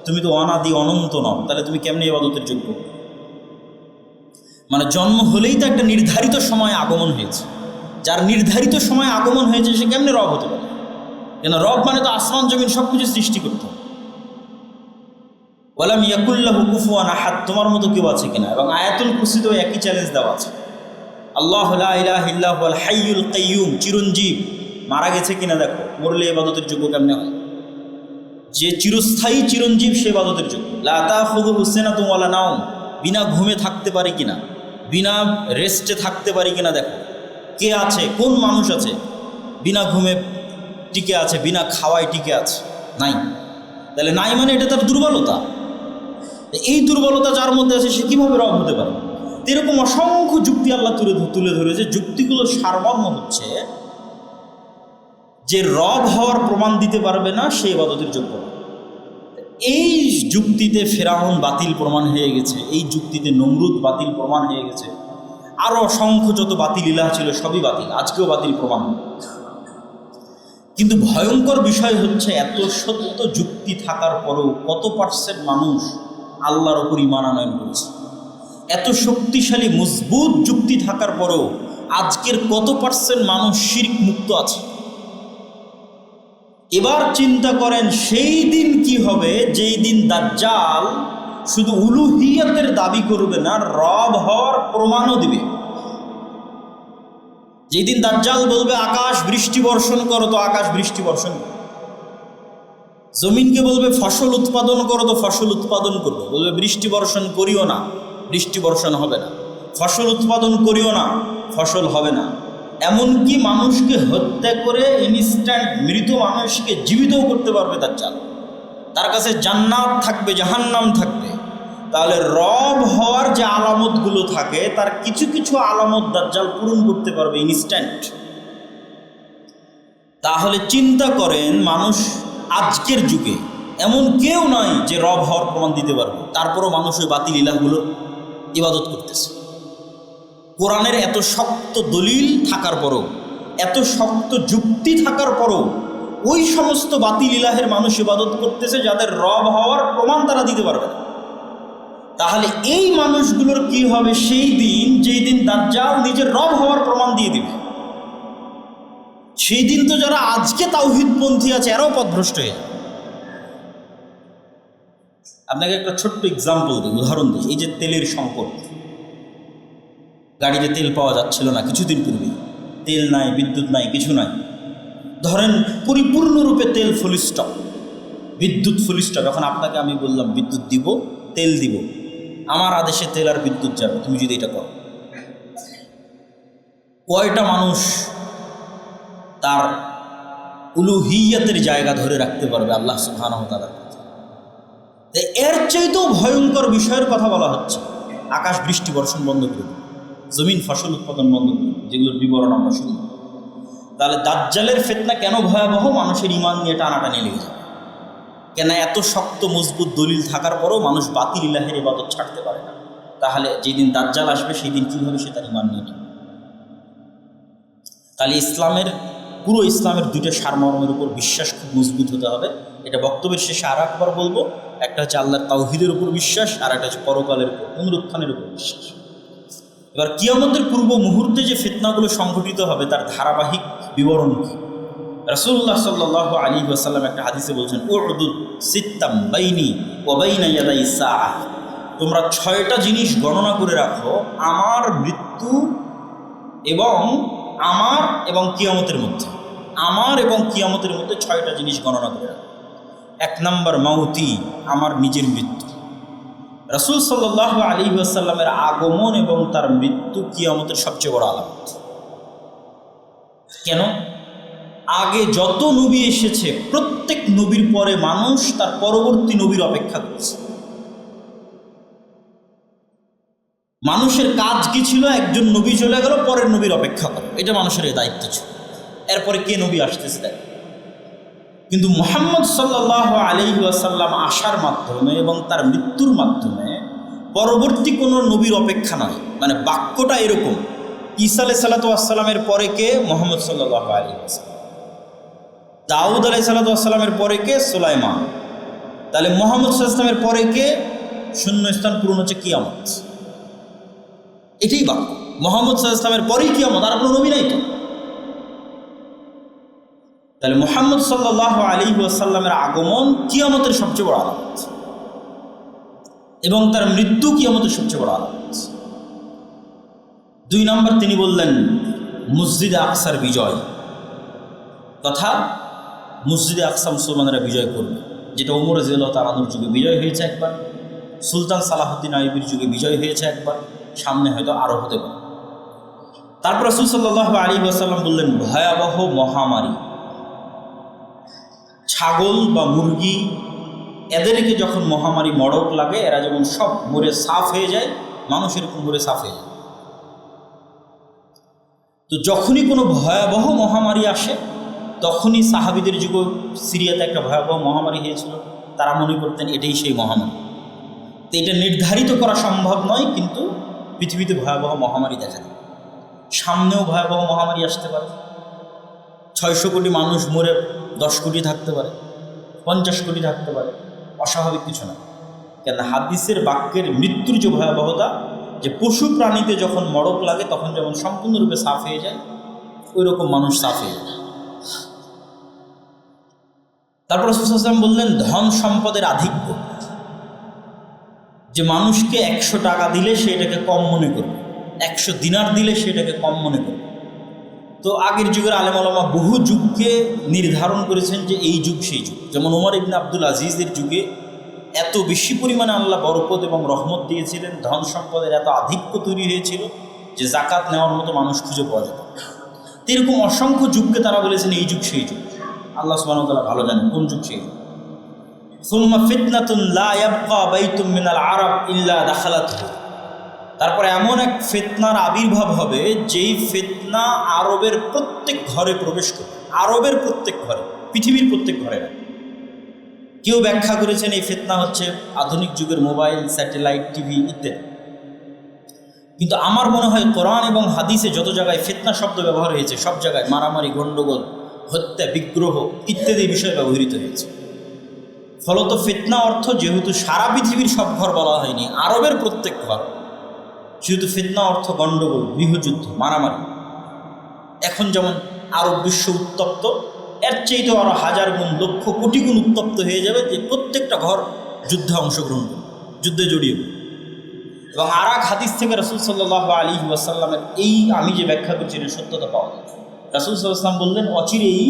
তুমি তো অনাদি অনন্ত নও, তাহলে তুমি কেমনে ইবাদতের যোগ্য? মানে জন্ম হলেই তো একটা নির্ধারিত সময় আগমন হয়েছে। যার নির্ধারিত সময় আগমন হয়েছে সে কেমনে রব হতে পারে? কেন রব মানে তো আসমান জমিন সব কিছু সৃষ্টি করতে হবে। ওয়ালাম ইয়াকুল্লাহু কুফুয়ান আহাদ, তোমার মতো কেউ আছে কিনা? এবং আয়াতুল কুরসিতেও একই চ্যালেঞ্জ দেওয়া আছে, আল্লাহু লা ইলাহা ইল্লা হুয়াল হাইয়ুল কাইয়্যুম, চিরঞ্জীব, মারা গেছে কিনা দেখো, মরলে ইবাদতের যোগ্য কেমনে হয়? যে চিরস্থায়ী চিরঞ্জীব সে ইবাদতের যোগ্য। লা তাখুযুহু সিনাতুন ওয়ালা নাওম, বিনা ঘুমে থাকতে পারি কিনা, বিনা রেস্টে থাকতে পারি কিনা দেখো। কে আছে, কোন মানুষ আছে বিনা ঘুমে টিকে আছে, বিনা খাওয়ায় টিকে আছে? নাই। তাহলে নাই মানে এটা তার দুর্বলতা। এই দুর্বলতা যার মধ্যে আছে সে কীভাবে রব হতে পারে? এরকম অসংখ্য যুক্তি আল্লাহ তুলে ধরেছে। যুক্তিগুলো সারমর্ম হচ্ছে যে রব হওয়ার প্রমাণ দিতে পারবে না সে ইবাদতের যোগ্য। এই যুক্তিতে ফেরাউন বাতিল প্রমাণ হয়ে গেছে, এই যুক্তিতে নমরুদ বাতিল প্রমাণ হয়ে গেছে, আরও অসংখ্য যত বাতিল ইলাহ ছিল সবই বাতিল, আজকেও বাতিল প্রমাণ। কিন্তু ভয়ঙ্কর বিষয় হচ্ছে এত সত্য যুক্তি থাকার পরেও কত পার্সেন্ট মানুষ আল্লাহর ওপর ঈমান আনয়ন করেছে। এত শক্তিশালী মজবুত যুক্তি থাকার পরেও আজকের কত পার্সেন্ট মানুষ শিরক মুক্ত আছে? এবার চিন্তা করেন সেই দিন কি হবে, যেই দিন দাজ্জাল শুধু উলুহিয়তের দাবি করবে না, রব হওয়ার প্রমাণও দিবে। যেই দিন দাজ্জাল বলবে আকাশ বৃষ্টি বর্ষণ করো, তো আকাশ বৃষ্টি বর্ষণ করবে। জমিনকে বলবে ফসল উৎপাদন করো, তো ফসল উৎপাদন করবে। বলবে বৃষ্টি বর্ষণ করিও না, বৃষ্টি বর্ষণ হবে না। ফসল উৎপাদন করিও না, ফসল হবে না। এমনকি মানুষকে হত্যা করে ইনস্ট্যান্ট মৃত মানুষকে জীবিতও করতে পারবে দাজ্জাল। তার কাছে জান্নাত থাকবে, জাহান্নাম থাকবে। তাহলে রব হওয়ার যে আলামতগুলো থাকে তার কিছু কিছু আলামত দাজ্জাল পূরণ করতে পারবে ইনস্ট্যান্ট। তাহলে চিন্তা করেন, মানুষ আজকের যুগে এমন কেউ নাই যে রব হওয়ার প্রমাণ দিতে পারবে, তারপরও মানুষ ওই বাতিল ইলাহগুলো ইবাদত করতেছে। কোরআনের এত শক্ত দলিল থাকার পরও, এত শক্ত যুক্তি থাকার পরও ওই সমস্ত বাতিল ইলাহের মানুষ ইবাদত করতেছে যাদের রব হওয়ার প্রমাণ তারা দিতে পারবে না। তাহলে এই মানুষগুলোর কি হবে সেই দিন, যেই দিন দাজ্জাল নিজের রব হওয়ার প্রমাণ দিয়ে দিবে? সেই দিন তো যারা আজকে তাওহীদপন্থী আছে এরাও পথভ্রষ্ট হয়ে যাবে। আপনাকে একটা ছোট্ট এক্সাম্পল দিই, উদাহরণ দিই। এই যে তেলের সংকট, গাড়িতে তেল পাওয়া যাচ্ছিল না কিছুদিন পূর্বে, তেল নাই, বিদ্যুৎ নাই, কিছু নাই। ধরেন পরিপূর্ণরূপে তেল ফুল স্টপ, বিদ্যুৎ ফুল স্টপ। এখন আপনাকে আমি বললাম বিদ্যুৎ দিব, তেল দিব, আমার আদেশে তেল আর বিদ্যুৎ যাবে, তুমি যদি এটা করো, কয়টা মানুষ তার উলুহিয়তের জায়গা ধরে রাখতে পারবে আল্লাহ সুবহানাহু ওয়া তাআলার কাছে? এর চাইতেও ভয়ঙ্কর বিষয়ের কথা বলা হচ্ছে। আকাশ বৃষ্টি বর্ষণ বন্ধ করে দেবে, জমিন ফসল উৎপাদন বন্ধ করে দেবে, যেগুলোর বিবরণ আমরা শুনি। তাহলে দাজ্জালের ফিতনা কেন ভয়াবহ? মানুষের ঈমান নিয়ে টানাটানি লেগে যাবে। কেন এত শক্ত মজবুত দলিল থাকার পরেও মানুষ বাতিল ইলাহের ইবাদত ছাড়তে পারে না। তাহলে যেদিন দাজ্জাল আসবে সেই দিন কীভাবে সে তার ঈমান নিয়ে নেবে? তাহলে পুরো ইসলামের দুইটা সারমর্মের উপর বিশ্বাস খুব মজবুত হতে হবে। এটা বক্তব্যের শেষে আর একবার বলবো। একটা হচ্ছে আল্লাহর তাওহীদের উপর বিশ্বাস, আর একটা হচ্ছে পরকালের উপর, পুনরুত্থানের উপর বিশ্বাস। এবার কিয়ামতের পূর্ব মুহূর্তে যে ফিতনাগুলো সংঘটিত হবে তার ধারাবাহিক বিবরণ কি? রাসূলুল্লাহ সাল্লাল্লাহু আলাইহি ওয়াসাল্লাম একটা হাদিসে বলছেন, উ'দুদ সিত্তাম বাইনি ওয়া বাইনা ইয়াদাই সাআহ, তোমরা 6টা জিনিস গণনা করে রাখো আমার মৃত্যু এবং কিয়ামতের মধ্যে। আমার এবং কিয়ামতের মধ্যে 6টা জিনিস গণনা করে রাখো। 1 নম্বর মাউতি, আমার নিজের মৃত্যু। রাসূল সাল্লাল্লাহু আলাইহি ওয়াসাল্লামের আগমন এবং তার মৃত্যু কিয়ামতের সবচেয়ে বড় আলামত। কেন? আগে যত নবী এসেছে প্রত্যেক নবীর পরে মানুষ তার পরবর্তী নবীর অপেক্ষা করছে। মানুষের কাজ কি ছিল? একজন নবী চলে গেল, পরের নবীর অপেক্ষা করে, এটা মানুষের দায়িত্ব ছিল। এরপরে কে নবী আসতেছে দেখ। কিন্তু মুহাম্মদ সাল্লাল্লাহু আলাইহি ওয়াসাল্লাম আসার মাধ্যমে এবং তার মৃত্যুর মাধ্যমে পরবর্তী কোনো নবীর অপেক্ষা নয়, মানে বাক্যটা এরকম। ঈসা আলাইহিস সালাতু ওয়াস সালামের পরে কে? মুহাম্মদ সাল্লাল্লাহু আলাইহি ওয়াসাল্লাম। দাউদ আলাইহিস সালাতু ওয়াস সালামের পরে কে? সুলাইমান। তাহলে মুহাম্মদ সাল্লাল্লাহু আলাইহি ওয়াসাল্লামের পরে কে? শূন্য স্থান পূরণ হচ্ছে কিয়ামত। এটাই বাক্য। মুহাম্মদ সাল্লাল্লাহু আলাইহি ওয়াসাল্লামের পরেই কিয়ামত, আর কোনো নবী নাই তো। তাহলে মুহাম্মদ সাল্লাল্লাহু আলাইহি ওয়াসাল্লামের আগমন কিয়ামতের সবচেয়ে বড় আলামত, এবং তার মৃত্যু কিয়ামতের সবচেয়ে বড় আলামত। 2 নম্বর তিনি বললেন মসজিদে আকসার বিজয়, তথা মসজিদে আকসা মুসলমানরা বিজয় করবে, যেটা ওমর রাদিয়াল্লাহু তাআলা আনহুর যুগে বিজয় হয়েছে একবার, সুলতান সালাহউদ্দিন আইয়ুবীর যুগে বিজয় হয়েছে একবার, সামনে হয়তো আরও হতে পারে। তারপর রাসূল সাল্লাল্লাহু আলাইহি ওয়াসাল্লাম বললেন ভয়াবহ মহামারী, ছাগল বা মুরগি এদেরকে যখন মহামারী মড়ক লাগে, এরা যেমন সব মরে সাফ হয়ে যায়, মানুষ এরকম মরে সাফ হয়ে যায়। তো যখনই কোনো ভয়াবহ মহামারী আসে, তখনই সাহাবীদের যুগে সিরিয়াতে একটা ভয়াবহ মহামারী হয়েছিল, তারা মনে করতেন এটাই সেই মহামারী। তো এটা নির্ধারিত করা সম্ভব নয়, কিন্তু পৃথিবীতে ভয়াবহ মহামারী দেখা যায়। সামনেও ভয়াবহ মহামারী আসতে পারে, 600 কোটি মানুষ মরে 10 কোটি থাকতে পারে, 50 কোটি থাকতে পারে, অস্বাভাবিক কিছু না। কেন হাদিসের বাক্যের মৃত্যুর যে ভয়াবহতা, যে পশু প্রাণীতে যখন মড়ক লাগে তখন যেমন সম্পূর্ণরূপে সাফ হয়ে যায়, ওই রকম মানুষ সাফ হয়ে যায়। তারপর রাসূল সাল্লাল্লাহু আলাইহি ওয়াসাল্লাম বললেন ধন সম্পদের আধিক্য, যে মানুষকে 100 টাকা দিলে সে এটাকে কম মনে করবে, 100 দিনার দিলে সে এটাকে কম মনে করবে। তো আগের যুগের আলেম ওলামা বহু যুগকে নির্ধারণ করেছেন যে এই যুগ সেই যুগ। যেমন ওমর ইবনে আব্দুল আজিজের যুগে এত বেশি পরিমাণে আল্লাহ বরকত এবং রহমত দিয়েছিলেন, ধন সম্পদের এত আধিক্য তৈরি হয়েছিল যে জাকাত নেওয়ার মতো মানুষ খুঁজে পাওয়া যেত। এরকম অসংখ্য যুগকে তারা বলেছেন এই যুগ সেই যুগ। আল্লাহ সুবহানাহু ওয়া তাআলা ভালো জানেন কোন যুগ সেই যুগ। সুম্মা ফিতনাতুন লা ইয়াবকা বাইতুম মিনাল আরাব ইল্লা দাখালাতহু, তারপরে এমন এক ফিতনার আবির্ভাব হবে যেই ফিতনা আরবের প্রত্যেক ঘরে প্রবেশ করবে, আরবের প্রত্যেক ঘরে, পৃথিবীর প্রত্যেক ঘরে না। কেউ ব্যাখ্যা করেছেন এই ফিতনা হচ্ছে আধুনিক যুগের মোবাইল, স্যাটেলাইট, টিভি ইত্যাদি। কিন্তু আমার মনে হয় কোরআন এবং হাদিসে যত জায়গায় ফিতনা শব্দ ব্যবহার হয়েছে, সব জায়গায় মারামারি, গণ্ডগোল, হত্যা, বিগ্রহ ইত্যাদি বিষয় ব্যবহৃত হয়েছে। ফলত ফিতনা অর্থ যেহেতু সারা পৃথিবীর সব ঘর বলা হয়নি, আরবের প্রত্যেক ঘর, যেহেতু ফিতনা অর্থ গণ্ডগোল, গৃহযুদ্ধ, মারামারি। এখন যেমন আরব বিশ্ব উত্তপ্ত, এর চাইতে আরও 1000 গুণ, লক্ষ কোটি গুণ উত্তপ্ত হয়ে যাবে, যে প্রত্যেকটা ঘর যুদ্ধে অংশগ্রহণ করবে, যুদ্ধে জড়িয়ে পড়বে। এবং আর এক হাদিস থেকে রাসূল সাল্লাল্লাহু আলাইহি ওয়াসাল্লামের এই আমি যে ব্যাখ্যা করছি এর সত্যতা পাওয়া যায়। রাসূল সাল্লাল্লাহু আলাইহি ওয়াসাল্লাম বললেন অচিরেই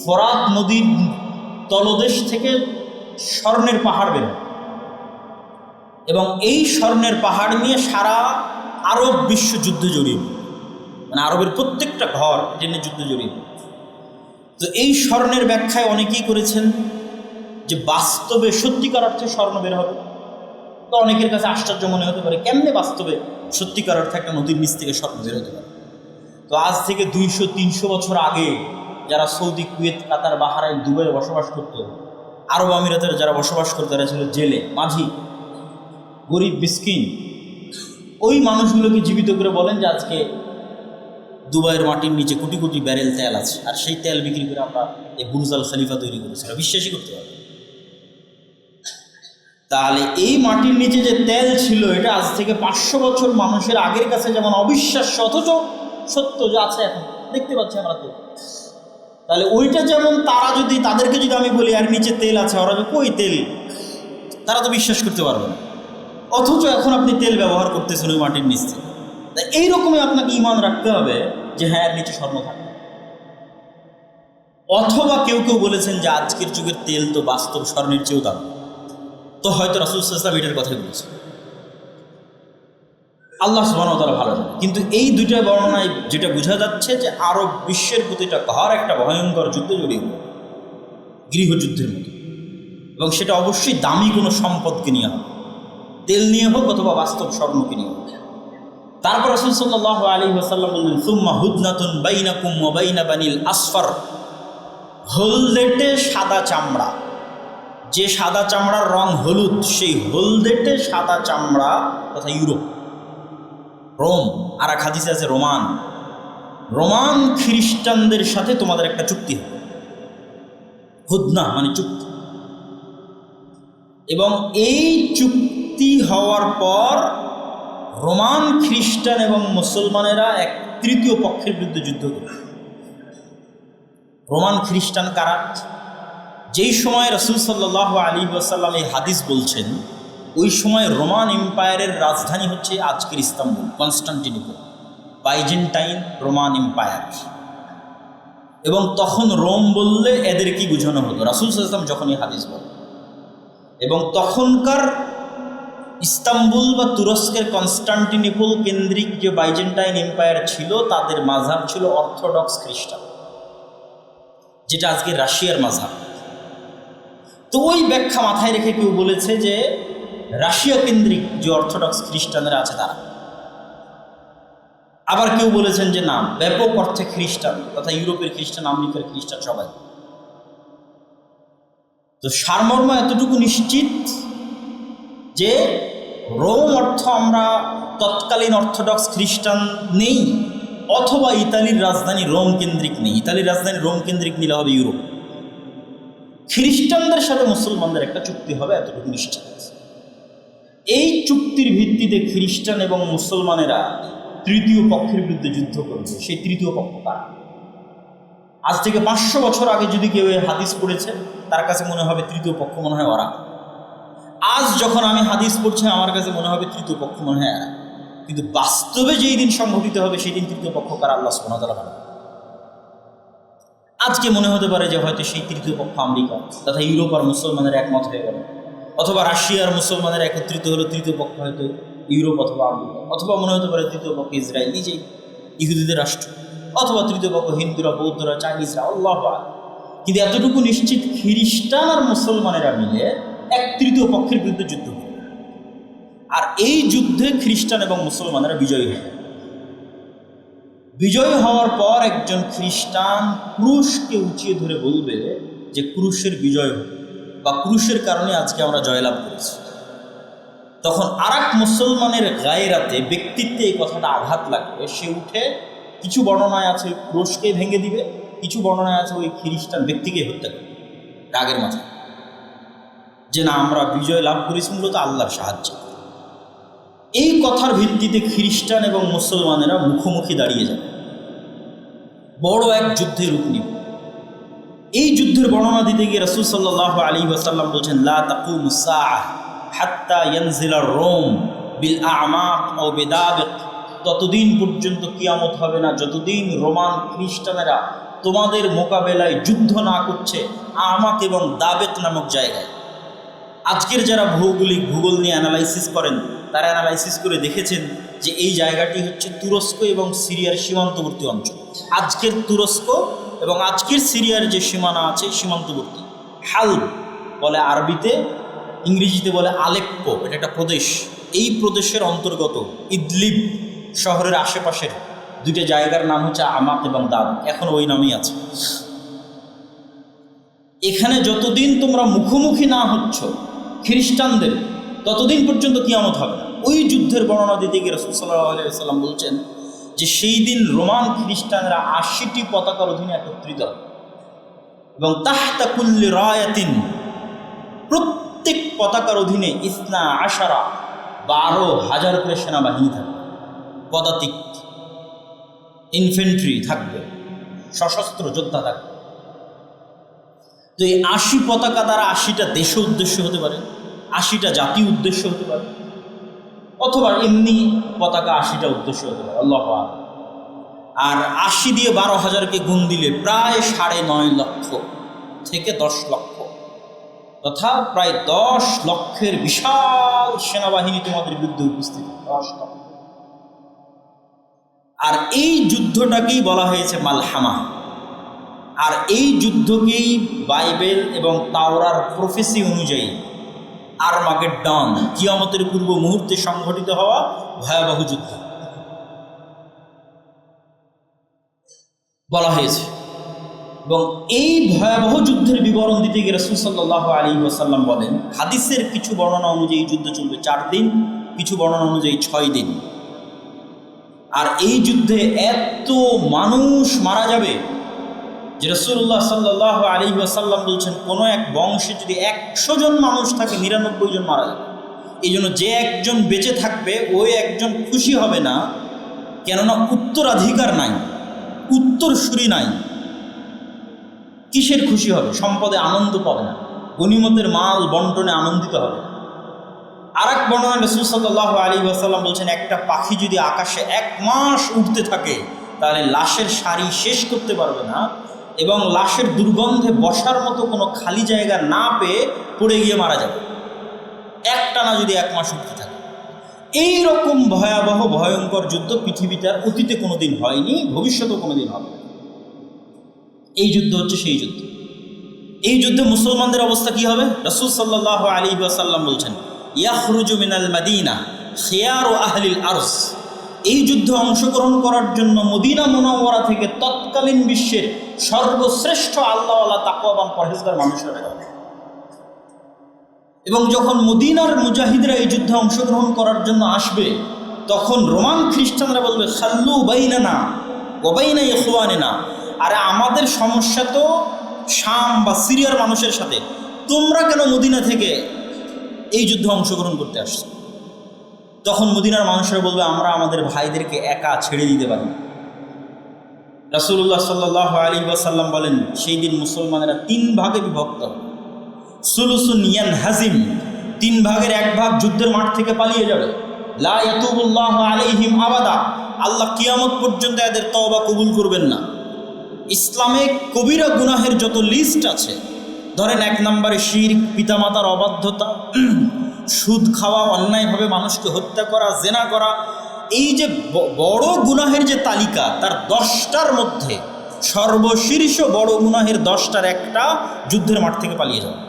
ফরাত নদীর তলদেশ থেকে স্বর্ণের পাহাড় বের হবে, এবং এই স্বর্ণের পাহাড় নিয়ে সারা আরব বিশ্ব যুদ্ধে জড়িয়ে পড়বে, মানে আরবের প্রত্যেকটা ঘর জেনে যুদ্ধে জড়িয়ে পড়বে। তো এই স্বর্ণের ব্যাখ্যায় অনেকেই করেছেন যে বাস্তবে সত্যিকার অর্থে স্বর্ণ বের হবে। তো অনেকের কাছে আশ্চর্য মনে হতে পারে কেমনে বাস্তবে সত্যিকার অর্থে একটা নদীর নিচ থেকে স্বর্ণ বের হতে পারে। তো আজ থেকে 200-300 বছর আগে যারা সৌদি, কুয়েত, কাতার, বাহরাইন, দুবাইয়ে বসবাস করত, আরব আমিরাতের যারা বসবাস করতো, তারা ছিল জেলে, মাঝি, গরিব, মিসকিন। ওই মানুষগুলোকে জীবিত করে বলেন যে আজকে দুবাইয়ের মাটির নিচে কোটি কোটি ব্যারেল তেল আছে, আর সেই তেল বিক্রি করে আমরা এই বুর্জ আল খলিফা তৈরি করেছি, বিশ্বাসই করতে পারবে। তাহলে এই মাটির নিচে যে তেল ছিল, এটা আজ থেকে 500 বছর মানুষের আগের কাছে যেমন অবিশ্বাস্য, অথচ সত্য যে আছে, এখন দেখতে পাচ্ছি আমরা তো। তাহলে ওইটা যেমন তাদেরকে যদি আমি বলি আর নিচে তেল আছে, ওরা যে কই তেল, তারা তো বিশ্বাস করতে পারবে না। অথচ এখন আপনি তেল ব্যবহার করতেছেন ওই মাটির নিচ থেকে। তাই এইরকমই আপনাকে ঈমান রাখতে হবে যে হ্যাঁ, এর নিচে স্বর্ণ থাকে। অথবা কেউ কেউ বলেছেন যে আজকের যুগের তেল তো বাস্তব স্বর্ণের চেয়েও দাম, তো হয়তো রাসূল সাল্লাল্লাহু আলাইহি ওয়াসাল্লাম এটার কথাই বলেছেন। আল্লাহ সুবহানাহু ওয়া তাআলা ভালো জানেন। কিন্তু এই দুইটা বর্ণনায় যেটা বোঝা যাচ্ছে যে আরব বিশ্বের প্রতিটা ঘর একটা ভয়ঙ্কর যুদ্ধে জড়িয়ে পড়ে, গৃহযুদ্ধের মতো, এবং সেটা অবশ্যই দামি কোনো সম্পদকে নিয়ে হবে, তেল নিয়ে হোক অথবা বাস্তব স্বর্ণকে নিয়ে হোক। তারপর রাসূল সাল্লাল্লাহু আলাইহি ওয়াসাল্লাম বললেন সুম্মা হুদনাতুন বাইনাকুম ওয়া বাইনা বানিল আসফার, হলদেটে সাদা চামড়া, যে সাদা চামড়ার রং হলুদ, সেই হলদেটে সাদা চামড়া তথা ইউরোপ, রোম। আর এক হাদিসে আছে রোমান। রোমান খ্রিস্টানদের সাথে তোমাদের একটা চুক্তি হবে, হুদনা মানে চুক্তি। এবং এই চুক্তি হওয়ার পর রোমান খ্রিস্টান এবং মুসলমানেরা এক তৃতীয় পক্ষের বিরুদ্ধে যুদ্ধ করবে। রোমান খ্রিস্টান কারা? যেই সময় রাসূল সাল্লাল্লাহু আলাইহি ওয়াসাল্লাম এই হাদিস বলছেন, ওই সময় রোমান এম্পায়ারের রাজধানী হচ্ছে আজকের Istanbul, Constantinople, Byzantine Roman empire. এবং তখন রোম বললে এদের কি বোঝানো হতো? রাসূল সাল্লাল্লাহু আলাইহি ওয়াসাল্লাম যখন এই হাদিস বলেন, এবং তখনকার ইস্তাম্বুল বা তুরস্কের কনস্টান্টিনোপল কেন্দ্রিক যে বাইজেন্টাইন এম্পায়ার ছিল, তাদের মাযহাব ছিল অর্থোডক্স খ্রিস্টান, যেটা আজকে রাশিয়ার মাযহাব। তো ওই ব্যাখ্যা মাথায় রেখে কেউ বলেছে যে রাশিয়া কেন্দ্রিক যে অর্থোডক্স খ্রিস্টানরা আছে তারা। আবার কেউ বলেছেন যে না, ব্যাপক অর্থে খ্রিস্টান তথা ইউরোপের খ্রিস্টান, আমেরিকার খ্রিস্টান সবাই। তো সারমর্ম এতটুকু নিশ্চিত যে রোম অর্থ আমরা তৎকালীন অর্থোডক্স খ্রিস্টান নেই, অথবা ইতালির রাজধানী রোম কেন্দ্রিক নেই। ইতালির রাজধানী রোম কেন্দ্রিক নিলে হবে ইউরোপ। খ্রিস্টানদের সাথে মুসলমানদের একটা চুক্তি হবে, এতটুকু নিশ্চিত। এই চুক্তির ভিত্তিতে খ্রিস্টান এবং মুসলমানেরা তৃতীয় পক্ষের বিরুদ্ধে যুদ্ধ করবে। সেই তৃতীয় পক্ষ কারা? আজ থেকে 500 বছর আগে যদি কেউ এই হাদিস পড়েছে, তার কাছে মনে হবে তৃতীয় পক্ষ মনে হয় ওরা। আজ যখন আমি হাদিস পড়ছি, আমার কাছে মনে হবে তৃতীয় পক্ষ মনে হয় এরা। কিন্তু বাস্তবে যেই দিন সংঘটিত হবে, সেই দিন তৃতীয় পক্ষ কারা আল্লাহ সুবহানাহু ওয়া তাআলা ভালো। আজকে মনে হতে পারে যে হয়তো সেই তৃতীয় পক্ষ আমেরিকা তথা ইউরোপ আর মুসলমানের একমত হয়ে গেল, অথবা রাশিয়ার মুসলমানের একত্রিত হলো, তৃতীয় পক্ষ হয়তো ইউরোপ অথবা আমেরিকা, অথবা মনে হতে পারে তৃতীয় পক্ষ ইসরায়েল নিজেই, ইহুদিদের রাষ্ট্র, অথবা তৃতীয় পক্ষ হিন্দুরা, বৌদ্ধরা, চাইনিজরা, আল্লাহু আকবার। কিন্তু এতটুকু নিশ্চিত, খ্রিস্টান আর মুসলমানেরা মিলে এক তৃতীয় পক্ষের বিরুদ্ধে যুদ্ধ করবে। আর এই যুদ্ধে খ্রিস্টান এবং মুসলমানেরা বিজয়ী হবে। বিজয় হওয়ার পর একজন খ্রিস্টান ক্রুশকে উঁচিয়ে ধরে বলবে যে ক্রুশের বিজয় হবে, বা ক্রুশের কারণে আজকে আমরা জয়লাভ করেছি। তখন আর এক মুসলমানের গায়েরাতে, ব্যক্তিত্বে এই কথাটা আঘাত লাগবে। সে উঠে, কিছু বর্ণনায় আছে ওই ক্রুশকে ভেঙে দিবে, কিছু বর্ণনায় আছে ওই খ্রিস্টান ব্যক্তিকে হত্যা করবে রাগের মাথায়, যে না, আমরা বিজয় লাভ করেছি মূলত আল্লাহর সাহায্যে। এই কথার ভিত্তিতে খ্রিস্টান এবং মুসলমানেরা মুখোমুখি দাঁড়িয়ে যাবে, বড় এক যুদ্ধের রূপ নিবে। এই যুদ্ধের বর্ণনা দিতে গিয়ে রাসূল সাল্লাল্লাহু আলাইহি ওয়াসাল্লাম বলছেন, লা তাকুমুস সাআহ হাত্তা ইয়ানজিলা রোম বিল আ'মাক আও বিদাবিক। ততদিন পর্যন্ত কিয়ামত হবে না যতদিন রোমান খ্রিস্টানেরা তোমাদের মোকাবেলায় যুদ্ধ না করছে আমাক এবং দাবেক নামক জায়গায়। আজকের যারা ভূগোল নিয়ে অ্যানালাইসিস করেন, তারা অ্যানালাইসিস করে দেখেছেন যে এই জায়গাটি হচ্ছে তুরস্ক এবং সিরিয়ার সীমান্তবর্তী অঞ্চল। আজকের তুরস্ক এবং আজকের সিরিয়ার যে সীমানা আছে, সীমান্তবর্তী হালব বলে আরবিতে, ইংরেজিতে বলে আলেপ্পো, এটা একটা প্রদেশ। এই প্রদেশের অন্তর্গত ইদলিব শহরের আশেপাশের দুইটা জায়গার নাম হচ্ছে আমাক এবং দাবেক, এখন ওই নামই আছে। এখানে যতদিন তোমরা মুখোমুখি না হচ্ছ খ্রিস্টানদের, ততদিন পর্যন্ত কিয়ামত হবে না। ওই যুদ্ধের বর্ণনা দিতে গিয়ে রাসূল সাল্লাল্লাহু আলাইহি ওয়াসাল্লাম বলছেন যে সেই দিন রোমান খ্রিস্টানরা 80টি পতাকার অধীনে একত্রিত হবে, এবং তাহতা কুল্লি রায়াতিন, প্রত্যেক পতাকার অধীনে ইসনা আশারা, 12,000 করে সেনাবাহিনী থাকবে, পদাতিক ইনফেন্ট্রি থাকবে, সশস্ত্র যোদ্ধা থাকবে। তো এই 80 পতাকা দ্বারা 80টা দেশ উদ্দেশ্য হতে পারে, 80টা জাতি উদ্দেশ্য হতে পারে, অথবা এমনি পতাকা 80টা উদ্দেশ্য হতে পারে, আল্লাহু আকবার। আর 80 দিয়ে 12,000কে গুণ দিলে প্রায় 9.5 লক্ষ থেকে 10 লক্ষ, তথা প্রায় 10 লক্ষের বিশাল সেনাবাহিনী তোমাদের বিরুদ্ধে উপস্থিত, 10 লক্ষ। আর এই যুদ্ধটাকেই বলা হয়েছে মালহামা। আর এই যুদ্ধকেই বাইবেল এবং তাওরার প্রফেসি অনুযায়ী আরমাগেড্ডন, কিয়ামতের পূর্ব মুহূর্তে সংঘটিত হওয়া ভয়াবহ যুদ্ধ বলা হয়েছে। এবং এই ভয়াবহ যুদ্ধের বিবরণ দিতে গিয়ে রাসূল সাল্লাল্লাহু আলাইহি ওয়াসাল্লাম বলেন, হাদিসের কিছু বর্ণনা অনুযায়ী যুদ্ধ চলবে 4 দিন, কিছু বর্ণনা অনুযায়ী 6 দিন। আর এই যুদ্ধে এত মানুষ মারা যাবে যে রাসূলুল্লাহ সাল্লাল্লাহু আলাইহি ওয়াসাল্লাম বলছেন, কোনো এক বংশে যদি 100 জন মানুষ থাকে 99 জন মারা যাবে। এই জন্য যে একজন বেঁচে থাকবে ওই একজন খুশি হবে না, কেননা উত্তরাধিকার নাই, উত্তরসূরি নাই। কিসের খুশি হবে? সম্পদে আনন্দ পাবে না, গনিমতের মাল বন্টনে আনন্দিত হবে না। আর এক বর্ণনায় রাসূল সাল্লাল্লাহু আলাইহি ওয়াসাল্লাম বলছেন, একটা পাখি যদি আকাশে 1 মাস উঠতে থাকে তাহলে লাশের সারি শেষ করতে পারবে না, এবং লাশের দুর্গন্ধে বসার মতো কোনো খালি জায়গা না পেয়ে পড়ে গিয়ে মারা যাবে, একটানা যদি 1 মাস উঠতে থাকে। এই রকম ভয়াবহ ভয়ঙ্কর যুদ্ধ পৃথিবীতে আর অতীতে কোনোদিন হয়নি, ভবিষ্যতেও কোনোদিন হবে না। এই যুদ্ধ হচ্ছে সেই যুদ্ধ। এই যুদ্ধে মুসলমানদের অবস্থা কি হবে? রাসূল সাল্লাল্লাহু আলাইহি ওয়াসাল্লাম বলছেন, ইয়াখরুজু মিনাল মাদিনা খিয়ারু আহলিল আরজ। এই যুদ্ধে অংশগ্রহণ করার জন্য মদিনা মুনাওয়ারা থেকে তৎকালীন বিশ্বের সর্বশ্রেষ্ঠ আল্লাহওয়ালা তাকওয়াবান পরহেজগার মানুষেরা বের হবে। এবং যখন মদিনার মুজাহিদরা এই যুদ্ধে অংশগ্রহণ করার জন্য আসবে, তখন রোমান খ্রিস্টানরা বলবে, খাল্লু বাইনানা ওয়া বাইনা ইখওয়ানিনা, আরে আমাদের সমস্যা তো শাম বা সিরিয়ার মানুষের সাথে, তোমরা কেন মদিনা থেকে এই যুদ্ধে অংশগ্রহণ করতে আসছো? তখন মদিনার মানুষেরা বলবে, আমরা আমাদের ভাইদেরকে একা ছেড়ে দিতে পারি না। রাসূলুল্লাহ সাল্লাল্লাহু আলাইহি ওয়াসাল্লাম বলেন, সেই দিন মুসলমানেরা 3 ভাগে বিভক্ত হবে। সুলুসুন ইয়ানহাজিম, 3 ভাগের 1 ভাগ যুদ্ধের মাঠ থেকে পালিয়ে যাবে। লা ইয়াতুবুল্লাহু আলাইহিম আবাদা, আল্লাহ কিয়ামত পর্যন্ত এদের তওবা কবুল করবেন না। ইসলামে কবিরা গুনাহের যত লিস্ট আছে, ধরেন 1 নম্বরে শিরক, পিতামাতার অবাধ্যতা, সুদ খাওয়া, অন্যায়ভাবে মানুষকে হত্যা করা, জেনা করা, এই যে বড় গুনাহের যে তালিকা, তার 10টার মধ্যে সর্বশীর্ষ বড় গুনাহের 10টার একটা যুদ্ধের মাঠ থেকে পালিয়ে যাবে।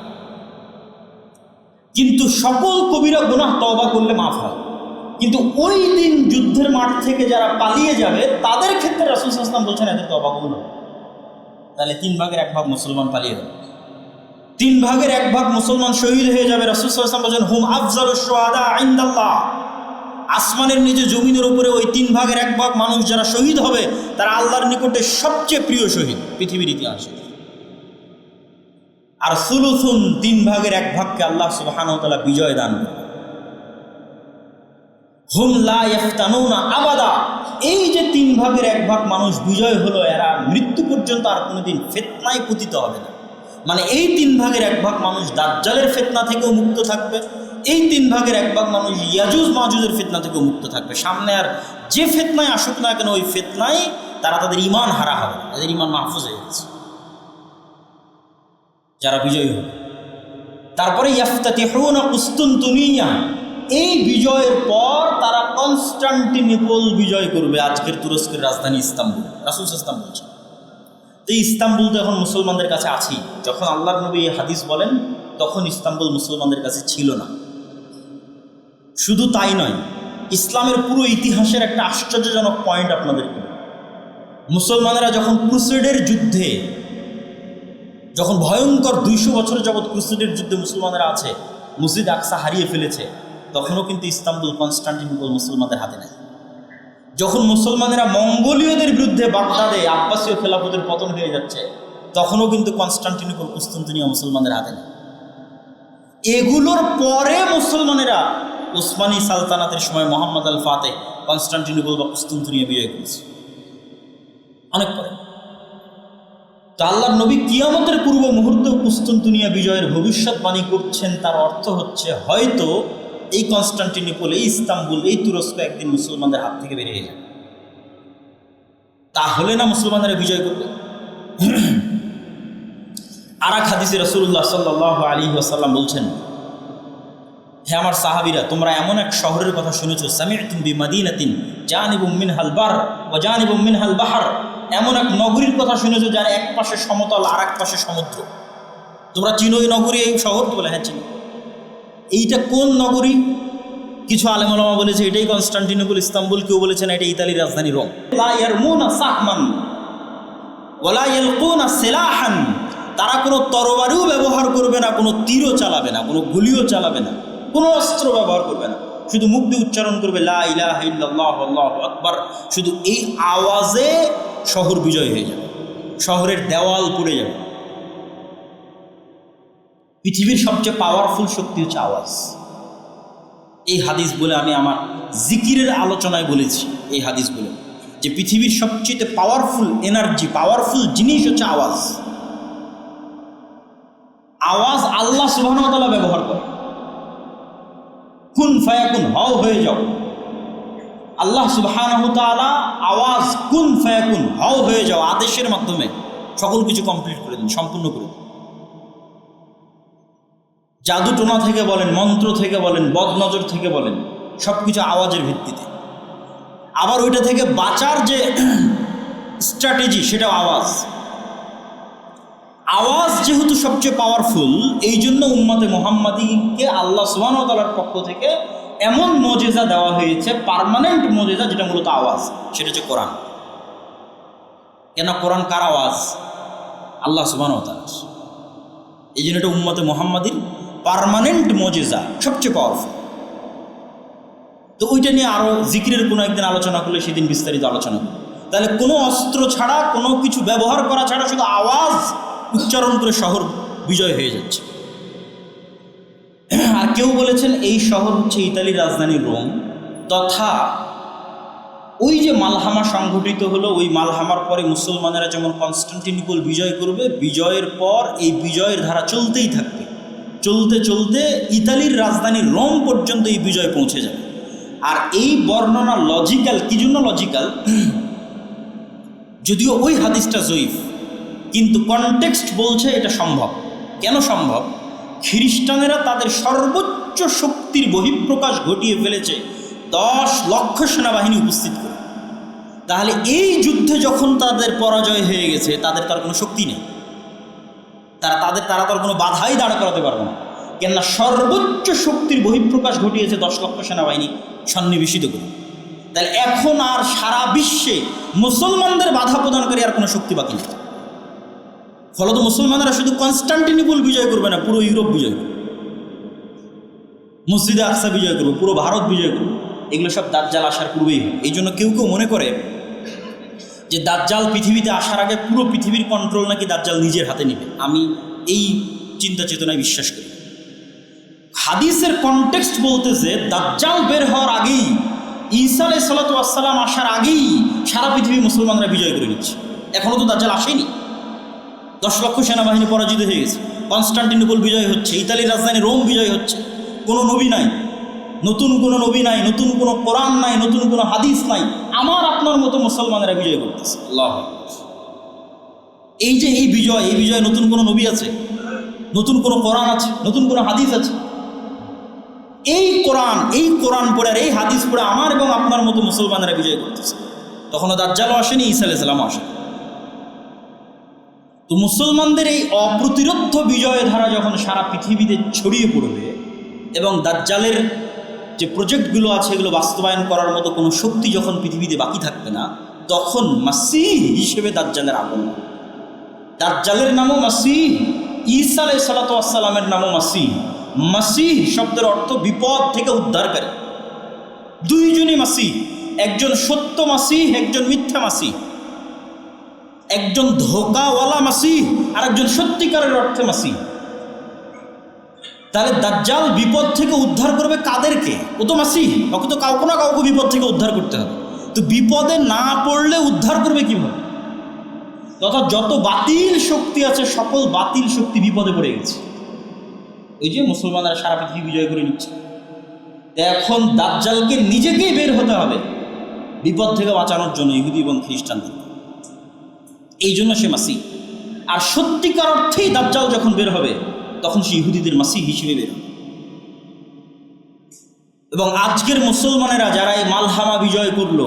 কিন্তু সকল কবিরা গুনাহ তওবা করলে মাফ হয়, কিন্তু ওই দিন যুদ্ধের মাঠ থেকে যারা পালিয়ে যাবে তাদের ক্ষেত্রে রাসূল সাল্লাল্লাহু আলাইহি ওয়াসাল্লাম বলছেন এদের তওবা কবুল হবে। তাহলে 3 ভাগের 1 ভাগ মুসলমান পালিয়ে যাবে, 3 ভাগের 1 ভাগ মুসলমান শহীদ হয়ে যাবে। রাসূল সাল্লাল্লাহু আলাইহি ওয়াসাল্লাম বলেন, হুম আফজালুশ শুহাদা ইনদাল্লাহ, আসমানের নিচে জমিনের উপরে ওই 3 ভাগের 1 ভাগ মানুষ যারা শহীদ হবে তারা আল্লাহর নিকটে সবচেয়ে প্রিয় শহীদ পৃথিবীর ইতিহাসে। আর সুলুসুন, 3 ভাগের 1 ভাগকে আল্লাহ সুবহানাহু ওয়া তাআলা বিজয় দান করেন। হুম লা ইফতানুনা আবাদা, এই যে 3 ভাগের 1 ভাগ মানুষ বিজয় হলো, এরা মৃত্যু পর্যন্ত আর কোনোদিন ফিতনায় পতিত হবে না। মানে এই 3 ভাগের 1 ভাগ মানুষ দাজ্জালের ফিতনা থেকেও মুক্ত থাকবে, এই 3 ভাগের 1 ভাগ মানুষ ইয়াজুজ মাজুজের ফিতনা থেকেও মুক্ত থাকবে। সামনে আর যে ফিতনায় আসুক না কেন, ওই ফিতনায় তারা তাদের ঈমান হারা হবে, তাদের ঈমান মাহফুজ হয়ে গেছে যারা বিজয়ী হবে। তারপরে ইয়াফতাতিহুনা কুস্তুনতুনিয়া, এই বিজয়ের পর তারা কনস্টান্টিনোপল বিজয় করবে, আজকের তুরস্কের রাজধানী ইস্তাম্বুল। রাসূল সাল্লাল্লাহু আলাইহি ওয়াসাল্লাম বলছেন, এই ইস্তাম্বুল তো এখন মুসলমানদের কাছে আছেই। যখন আল্লাহর নবী এই হাদিস বলেন তখন ইস্তাম্বুল মুসলমানদের কাছে ছিল না। শুধু তাই নয়, ইসলামের পুরো ইতিহাসের একটা আশ্চর্যজনক পয়েন্ট আপনাদেরকে, মুসলমানেরা যখন ক্রুসেডের যুদ্ধে, যখন ভয়ঙ্কর 200 বছর যাবৎ ক্রুসেডের যুদ্ধে মুসলমানেরা আছে, মসজিদ আকসা হারিয়ে ফেলেছে, তখনও কিন্তু ইস্তাম্বুল, কনস্টান্টিনোপল মুসলমানদের হাতে নেই। যখন মুসলমানেরা মঙ্গোলীয়দের বিরুদ্ধে বাগদাদে আব্বাসীয় খেলাফতের পতন হয়ে যাচ্ছে, তখনও কিন্তু কনস্টান্টিনোপল, কুস্তুনতুনিয়া মুসলমানদের হাতে নেই। এগুলোর পরে মুসলমানেরা উসমানী সালতানাতের সময় মোহাম্মদ আল ফাতেহ কনস্টান্টিনোপল বা কুস্তুনতুনিয়া বিজয় করেছে, অনেক পরে। তো আল্লাহর নবী কিয়ামতের পূর্ব মুহূর্তে কুস্তুনতুনিয়া বিজয়ের ভবিষ্যৎবাণী করছেন। তার অর্থ হচ্ছে হয়তো এই কনস্টান্টিনোপল, এই ইস্তাম্বুল, এই তুরস্ক একদিন মুসলমানদের হাত থেকে বেরিয়ে যাবে। তাহলে না মুসলমানেরা বিজয় করবে। আর এক হাদিসে রাসূলুল্লাহ সাল্লাল্লাহু আলাইহি ওয়াসাল্লাম বলছেন, হে আমার সাহাবীরা, তোমরা এমন এক শহরের কথা শুনেছো, সামি'তুম বিমাদিনাতিন জানিবুম মিনহাল বার ওয়া জানিবুম মিনহাল বাহর, এমন এক নগরীর কথা শুনেছো যার এক পাশে সমতল আর এক পাশে সমুদ্র। তোমরা চিনো এই নগরী, এই শহর? বলে হ্যাঁ চিনি। এইটা কোন নগরী? কিছু আলেম ওলামা বলেছে এটাই কনস্টান্টিনোপল, ইস্তাম্বুল। কেউ বলেছেন এটা ইতালির রাজধানী রোম। লা ইয়ারমুনা সাহমান ওয়ালা ইয়ালকুনা সিলাহান, তারা কোনো তরবারিও ব্যবহার করবে না, কোনো তীরও চালাবে না, কোনো গুলিও চালাবে না, কোনো অস্ত্র ব্যবহার করবে না, শুধু মুখ দিয়ে উচ্চারণ করবে লা ইলাহা ইল্লাল্লাহু আল্লাহু আকবার। শুধু এই আওয়াজে শহর বিজয় হয়ে যাবে, শহরের দেওয়াল পড়ে যাবে। পৃথিবীর সবচেয়ে পাওয়ারফুল শক্তি হচ্ছে আওয়াজ। এই হাদিস বলে আমি আমার জিকিরের আলোচনায় বলেছি, এই হাদিস বলে যে পৃথিবীর সবচেয়ে পাওয়ারফুল এনার্জি, পাওয়ারফুল জিনিস হচ্ছে আওয়াজ। আওয়াজ আল্লাহ সুবহানাহু ওয়া তাআলা ব্যবহার করে। কুন ফায়াকুন, হও হয়ে যাও। আল্লাহ সুবহানাহু ওয়া তাআলা আওয়াজ কুন ফায়াকুন, হও হয়ে যাও আদেশের মাধ্যমে সকল কিছু কমপ্লিট করে দেন, সম্পূর্ণ করে দেন। জাদু টোনা থেকে বলেন, মন্ত্র থেকে বলেন, বদনজর থেকে বলেন, সব কিছু আওয়াজের ভিত্তিতে। আবার ওইটা থেকে বাঁচার যে স্ট্র্যাটেজি, সেটাও আওয়াজ। আওয়াজ যেহেতু সবচেয়ে পাওয়ারফুল, এই জন্য উম্মতে মুহাম্মাদীকে আল্লাহ সুবহানাহু ওয়া তাআলার পক্ষ থেকে এমন মুজিজা দেওয়া হয়েছে, পার্মানেন্ট মুজিজা, যেটা মূলত আওয়াজ, সেটা হচ্ছে কোরআন। কেন? কোরআন কার আওয়াজ? আল্লাহ সুবহানাহু ওয়া তাআলার। এই জন্য এটা উম্মতে মুহাম্মাদীর পার্মানেন্ট মুজিজা, সবচেয়ে পাওয়ারফুল। তো ওইটা নিয়ে আরও জিকিরের কোনো একদিন আলোচনা করলে সেদিন বিস্তারিত আলোচনা করব। তাহলে কোনো অস্ত্র ছাড়া, কোনো কিছু ব্যবহার করা ছাড়া শুধু আওয়াজ উচ্চারণ করে শহর বিজয় হয়ে যাচ্ছে। আর কেউ বলেছেন এই শহর হচ্ছে ইতালির রাজধানী রোম, তথা ওই যে মালহামা সংঘটিত হলো, ওই মালহামার পরে মুসলমানেরা যেমন কনস্টান্টিনোপল বিজয় করবে, বিজয়ের পর এই বিজয়ের ধারা চলতেই থাকবে, চলতে চলতে ইতালির রাজধানী রোম পর্যন্ত এই বিজয় পৌঁছে যাবে। আর এই বর্ণনা লজিক্যাল। কি জন্য লজিক্যাল? যদিও ওই হাদিসটা জয়ীফ, কিন্তু কনটেক্সট বলছে এটা সম্ভব। কেন সম্ভব? খ্রিস্টানেরা তাদের সর্বোচ্চ শক্তির বহিঃপ্রকাশ ঘটিয়ে ফেলেছে 10 লক্ষ সেনাবাহিনী উপস্থিত করে। তাহলে এই যুদ্ধে যখন তাদের পরাজয় হয়ে গেছে, তাদের তার কোনো শক্তি নেই, তারা তার কোনো বাধাই দাঁড় করাতে পারবে না। কেননা সর্বোচ্চ শক্তির বহিঃপ্রকাশ ঘটিয়েছে 10 লক্ষ সেনাবাহিনী সন্নিবেশিত করে। তাহলে এখন আর সারা বিশ্বে মুসলমানদের বাধা প্রদানকারী আর কোনো শক্তি বাকি নেই। ফলত মুসলমানরা শুধু কনস্টান্টিনোপল বিজয় করবে না, পুরো ইউরোপ বিজয় করবে, মসজিদে আকসা বিজয় করবে, পুরো ভারত বিজয় করবে। এগুলো সব দাজ্জাল আসার পূর্বেই হয়। এই জন্য কেউ কেউ মনে করে যে দাজ্জাল পৃথিবীতে আসার আগে পুরো পৃথিবীর কন্ট্রোল নাকি দাজ্জাল নিজের হাতে নেবে। আমি এই চিন্তা চেতনায় বিশ্বাস করি। হাদিসের কনটেক্সট বলতেছে দাজ্জাল বের হওয়ার আগেই, ঈসা আলাইহিস সালাতু ওয়াস সালাম আসার আগেই সারা পৃথিবী মুসলমানরা বিজয় করে নিচ্ছে। এখনও তো দাজ্জাল আসেনি। 10 লক্ষ সেনাবাহিনী পরাজিত হয়ে গেছে, কনস্টান্টিনোপল বিজয় হচ্ছে, ইতালির রাজধানী রোম বিজয় হচ্ছে। কোনো নবী নাই, নতুন কোনো নবী নাই, নতুন কোনো কোরআন নাই, নতুন কোনো হাদিস নাই, আমার আপনার মতো মুসলমানেরা বিজয় করতেছে। আল্লাহু আকবার। এই যে এই বিজয়, নতুন কোনো নবী আছে, নতুন কোনো কোরআন আছে, নতুন কোনো হাদিস আছে? এই কোরআন পড়ে আর এই হাদিস পড়ে আমার এবং আপনার মতো মুসলমানেরা বিজয় করতেছে। তখনও দাজ্জালও আসেনি, ঈসা আলাইহিস সালামও আসেনি। তো মুসলমানদের এই অপ্রতিরোধ্য বিজয় ধারা যখন সারা পৃথিবীতে ছড়িয়ে পড়বে এবং দাজ্জালের যে প্রজেক্টগুলো আছে এগুলো বাস্তবায়ন করার মতো কোনো শক্তি যখন পৃথিবীতে বাকি থাকবে না, তখন মাসীহ হিসেবে দাজ্জালের আগমন। দাজ্জালের নামও মাসীহ, ঈসা আলাইহিস সালাতু ওয়াস সালামের নামও মাসীহ। মাসীহ শব্দের অর্থ বিপদ থেকে উদ্ধারকারী। দুইজনই মাসীহ, একজন সত্য মাসীহ, একজন মিথ্যা মাসীহ, একজন ধোকাওয়ালা মাসীহ আর একজন সত্যিকারের অর্থে মাসীহ। তাহলে দাজ্জাল বিপদ থেকে উদ্ধার করবে কাদেরকে? ও তো মাসীহ, ওকে তো কাউকে না কাউকে বিপদ থেকে উদ্ধার করতে হবে। তো বিপদে না পড়লে উদ্ধার করবে কীভাবে? তথা যত বাতিল শক্তি আছে সকল বাতিল শক্তি বিপদে পড়ে গেছে। ওই যে মুসলমানরা সারা পৃথিবী বিজয় করে নিচ্ছে। এখন দাজ্জালকে নিজেকেই বের হতে হবে বিপদ থেকে বাঁচানোর জন্য, ইহুদি এবং খ্রিস্টানদের। এই জন্য সে মাসীহ। আর সত্যিকার অর্থেই দাজ্জাল যখন বের হবে তখন সে ইহুদিদের মাসীহ হিসেবে বের হবে। এবং আজকের মুসলমানেরা যারা এই মালহামা বিজয় করলো,